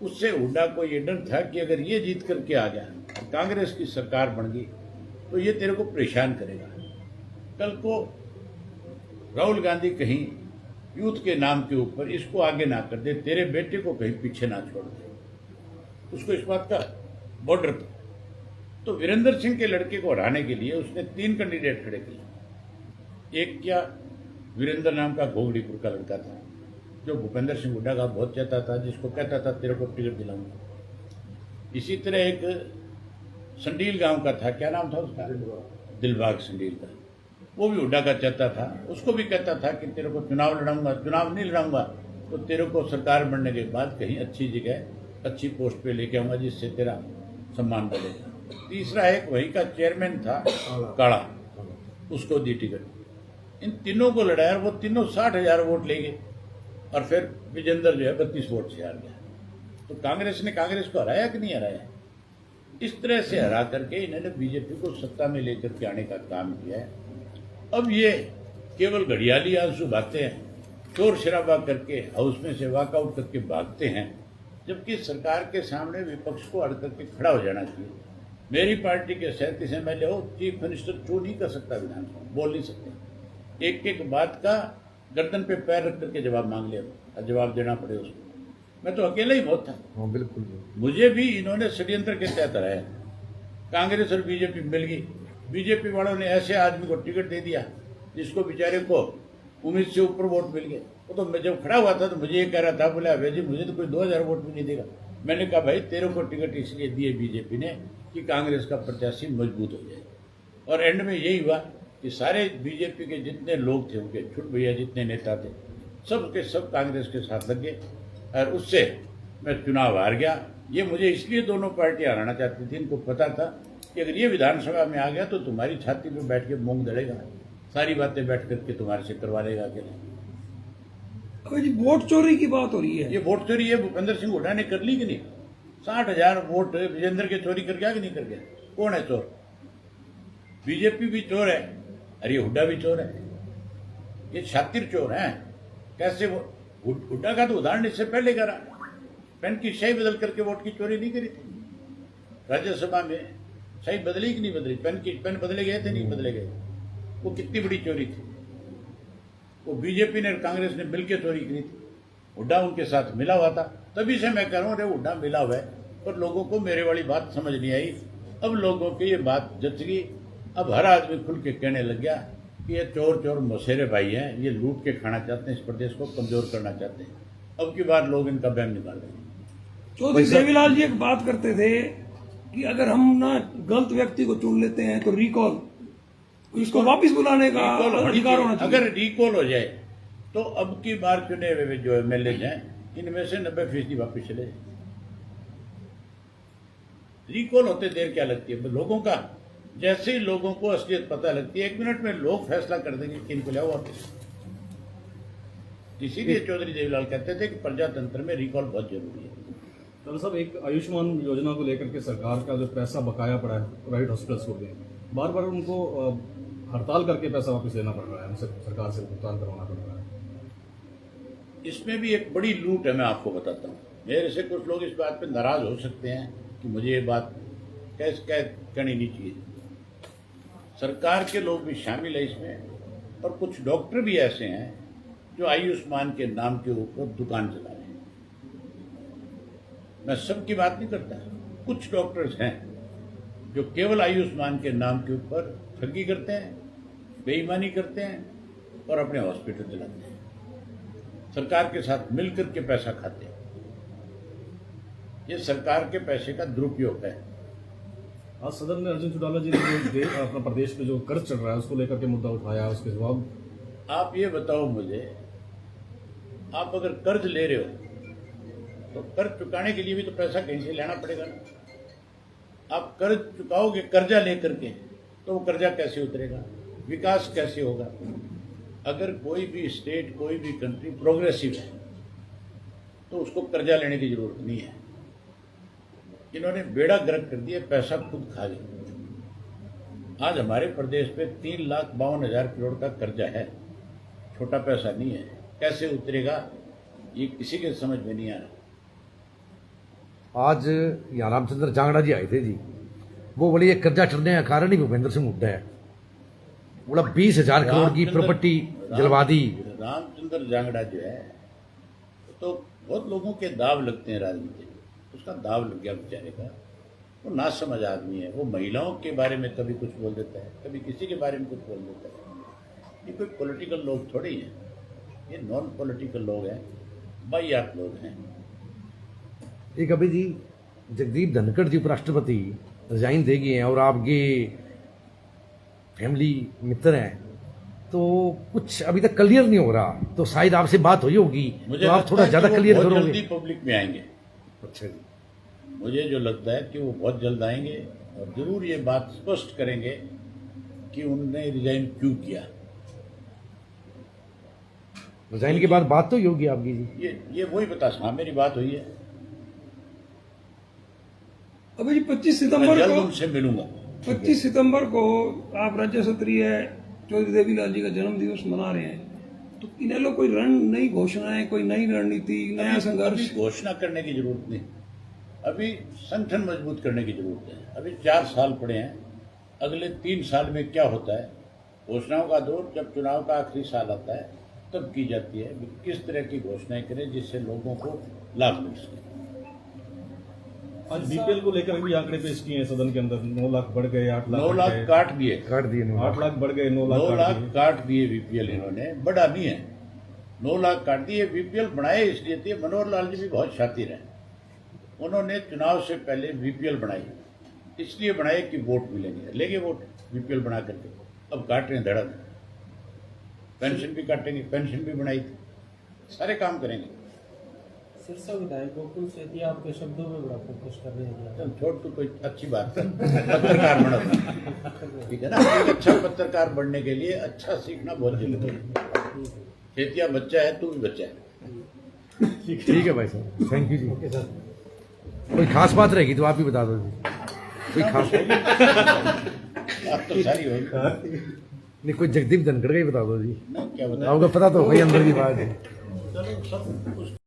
उससे हुड्डा को ये डर था कि अगर ये जीत करके आ गया, कांग्रेस की सरकार बन गई, तो ये तेरे को परेशान करेगा। कल को राहुल गांधी कहीं यूथ के नाम के ऊपर इसको आगे ना कर दे, तेरे बेटे को कहीं पीछे ना छोड़ दे, उसको इस बात का बॉर्डर था। तो वीरेंद्र सिंह के लड़के को हराने के लिए उसने 3 कैंडिडेट खड़े किए। एक क्या वीरेंद्र नाम का घोगड़ीपुर का लड़का था, जो भूपेंद्र सिंह हुड्डा का बहुत चाहता था, जिसको कहता था तेरे को टिकट दिलाऊंगा। इसी तरह एक संडील गांव का था, क्या नाम था उसका, दिलबाग संडील का, वो भी हुड्डा का चाहता था। उसको भी कहता था कि तेरे को चुनाव लड़ाऊंगा, चुनाव नहीं लड़ाऊंगा तो तेरे को सरकार बनने के बाद कहीं अच्छी जगह, अच्छी पोस्ट पे लेके आऊंगा, जिससे तेरा सम्मान बढ़ेगा। तीसरा एक वहीं का चेयरमैन था काड़ा, उसको दी टिकट। इन तीनों को लड़ाया, वो तीनों 60,000 वोट ले गए, और फिर विजेंद्र जो है 32 वोट से हार गया। तो कांग्रेस ने कांग्रेस को हराया कि नहीं हराया? इस तरह से हरा करके इन्होंने बीजेपी को सत्ता में लेकर के आने का काम किया है। अब ये केवल घड़ियाली आंसू बहाते हैं, शोर शराबा करके हाउस में से वॉकआउट करके भागते हैं, जबकि सरकार के सामने विपक्ष को अड़ करके खड़ा हो जाना चाहिए। मेरी पार्टी के 37 MLA हो, चीफ मिनिस्टर चू नहीं कर सकता, विधानसभा बोल नहीं सकते। एक एक बात का गर्दन पे पैर रख करके जवाब मांग ले और जवाब देना पड़े उसको। मैं तो अकेला ही बहुत था। हाँ बिल्कुल। मुझे भी इन्होंने षड्यंत्र के तहत हराया। कांग्रेस और बीजेपी मिल गई, बीजेपी वालों ने ऐसे आदमी को टिकट दे दिया जिसको बेचारे को उम्मीद से ऊपर वोट मिल गए। वो तो मैं जब खड़ा हुआ था तो मुझे ये कह रहा था, बोले अभय जी मुझे तो कोई 2000 वोट भी नहीं देगा। मैंने कहा भाई तेरे को टिकट इसलिए दिए बीजेपी ने कि कांग्रेस का प्रत्याशी मजबूत हो जाए। और एंड में यही हुआ कि सारे बीजेपी के जितने लोग थे, उनके छुट भैया जितने नेता थे, सब के सब कांग्रेस के साथ लग गए, और उससे मैं चुनाव हार गया। ये मुझे इसलिए दोनों पार्टियां हराना चाहती थी। इनको पता था कि अगर ये विधानसभा में आ गया तो तुम्हारी छाती पे बैठ के मूंग दड़ेगा, सारी बातें बैठ करके तुम्हारे से करवा लेगा अकेले। अबे जी वोट चोरी की बात हो रही है। ये वोट चोरी है भूपेंद्र सिंह हुड्डा ने कर ली कि नहीं? 60,000 वोट विजेंद्र के चोरी कर गया कि नहीं कर गया? कौन है चोर? बीजेपी भी चोर है, अरे हुड्डा भी चोर है। ये शातिर चोर हैं। कैसे? वो हुड्डा का तो उदाहरण इससे पहले करा, पेन की स्याही बदल करके वोट की चोरी नहीं करी थी। राज्यसभा में स्याही बदली कि नहीं बदली? पेन बदले गए थे नहीं बदले गए? वो कितनी बड़ी चोरी थी। वो बीजेपी ने कांग्रेस ने मिलकर चोरी करी थी। हुड्डा उनके साथ मिला हुआ था। तभी से मैं कह रहा हूँ अरे हुड्डा मिला हुआ है, पर लोगों को मेरे वाली बात समझ नहीं आई। अब लोगों की ये बात जच गई। अब हर आदमी खुल के कहने लग गया कि ये चोर चोर मौसेरे भाई हैं, ये लूट के खाना चाहते हैं, इस प्रदेश को कमजोर करना चाहते हैं। अब की बार लोग इनका बैन निकाल रहे हैं। चौधरी देवीलाल जी एक बात करते थे कि अगर हम ना गलत व्यक्ति को चुन लेते हैं तो रिकॉल, इसको वापस बुलाने का अधिकार होना चाहिए। अगर रिकॉल हो जाए तो अब की बार चुने हुए जो MLA हैं इनमें से 90% वापस चले जाए। रिकॉल होते देर क्या लगती है? लोगों का जैसे ही लोगों को असलियत पता लगती है 1 मिनट में लोग फैसला कर देंगे कि इनको लाओ वापस। इसीलिए चौधरी देवीलाल कहते थे कि प्रजातंत्र में रिकॉल बहुत जरूरी है। चलो साहब, एक आयुष्मान योजना को लेकर के सरकार का जो पैसा बकाया पड़ा है प्राइवेट हॉस्पिटल्स को गए, बार बार उनको हड़ताल करके पैसा वापस लेना पड़ रहा है, उनसे सरकार से भुगतान करवाना पड़ रहा है। इसमें भी एक बड़ी लूट है। मैं आपको बताता हूँ, मेरे से कुछ लोग इस बात पे नाराज हो सकते हैं कि मुझे ये बात कहनी नहीं चाहिए। सरकार के लोग भी शामिल है इसमें, और कुछ डॉक्टर भी ऐसे हैं जो आयुष्मान के नाम के ऊपर दुकान चला रहे हैं। मैं सबकी बात नहीं करता, कुछ डॉक्टर्स हैं जो केवल आयुष्मान के नाम के ऊपर ठगी करते हैं, बेईमानी करते हैं और अपने हॉस्पिटल चलाते हैं, सरकार के साथ मिलकर के पैसा खाते हैं। ये सरकार के पैसे का दुरुपयोग है। आज सदन में अर्जुन चौटाला जी ने जो अपना प्रदेश में जो कर्ज चल रहा है उसको लेकर के मुद्दा उठाया, उसके जवाब। आप ये बताओ मुझे, आप अगर कर्ज ले रहे हो तो कर्ज चुकाने के लिए भी तो पैसा कहीं से लेना पड़ेगा ना। आप कर्ज चुकाओगे कर्जा लेकर के तो वो कर्जा कैसे उतरेगा? विकास कैसे होगा? अगर कोई भी स्टेट, कोई भी कंट्री प्रोग्रेसिव है तो उसको कर्जा लेने की जरूरत नहीं है। इन्होंने बेड़ा गर्क कर दिया, पैसा खुद खा गए। आज हमारे प्रदेश पे 3,52,000 करोड़ का कर्जा है, छोटा पैसा नहीं है। कैसे उतरेगा ये किसी के समझ में नहीं आ रहा। आज यहाँ रामचंद्र जांगड़ा जी आए थे जी, वो बोले ये कर्जा चढ़ने का कारण ही भूपेंद्र सिंह हुड्डा है, बोला 20,000 करोड़ की प्रॉपर्टी जलवा दी। रामचंद्र जांगड़ा जो है तो बहुत लोगों के दाव लगते हैं राजनीति में, उसका दाव लग गया बेचारे का। वो नासमझ आदमी है, वो महिलाओं के बारे में कभी कुछ बोल देता है, कभी किसी के बारे में कुछ बोल देता है। ये कोई पॉलिटिकल लोग थोड़ी हैं, ये नॉन पॉलिटिकल लोग हैं, वाहियात लोग हैं। एक अभी जी जगदीप धनखड़ जी उपराष्ट्रपति रिजाइन दे गए हैं और आपके फैमिली मित्र हैं, तो कुछ अभी तक क्लियर नहीं हो रहा, तो शायद आपसे बात हुई होगी, मुझे तो आप थोड़ा ज्यादा क्लियर बहुत करोगे। जल्दी पब्लिक में आएंगे। अच्छा जी, मुझे जो लगता है कि वो बहुत जल्द आएंगे और जरूर ये बात स्पष्ट करेंगे कि उन्होंने रिजाइन क्यों किया। रिजाइन के बाद बात तो ही होगी आपकी जी। ये वही बता, हाँ मेरी बात हुई है, अभी जी 25 मैं सितंबर जल्द को उनसे मिलूंगा। 25 सितंबर को आप राज्य स्तरीय चौधरी देवीलाल जी का जन्म दिवस मना रहे हैं, तो इन्हें कोई नई घोषणाएं, कोई नई रणनीति, नया संघर्ष? अभी घोषणा करने की जरूरत नहीं, अभी संगठन मजबूत करने की जरूरत है। अभी 4 साल पड़े हैं, अगले 3 साल में क्या होता है, घोषणाओं का दौर जब चुनाव का आखिरी साल आता है तब की जाती है। किस तरह की घोषणाएं करें जिससे लोगों को लाभ मिल सके। आज बीपीएल को लेकर भी आंकड़े पेश किए हैं सदन के अंदर, 9 लाख बढ़ गए, 8 लाख 9 लाख काट दिए, 8 लाख बढ़ गए, 9 9 लाख लाख काट दिए बीपीएल। इन्होंने बढ़ा नहीं है, 9 लाख काट दिए। बीपीएल बनाए इसलिए थे, मनोहर लाल जी भी बहुत शातिर हैं, उन्होंने चुनाव से पहले बीपीएल बनाई, इसलिए बनाए कि वोट मिलेंगे, लेंगे वोट बीपीएल बना करके। अब काट रहे हैं धड़क, पेंशन भी काटेंगे, पेंशन भी बनाई थी, सारे काम करेंगे। सिरसा विधायक गोकुल सेठी आपके शब्दों में बड़ा फोकस कर रहे हैं। चल छोड़, तू कोई अच्छी बात है, पत्रकार बनो, ठीक है ना। एक अच्छा पत्रकार बनने के लिए अच्छा सीखना बहुत जरूरी है। सेठिया बच्चा है, तू भी बच्चा है। ठीक है भाई साहब, थैंक यू जी। कोई खास बात रहेगी तो आप ही बता दो जी, कोई खास आप तो सारी होगी नहीं, कोई जगदीप धनखड़ का ही बता दो जी। ना, क्या बता आपको पता तो भाई अंदर की बात है। चलो सब कुछ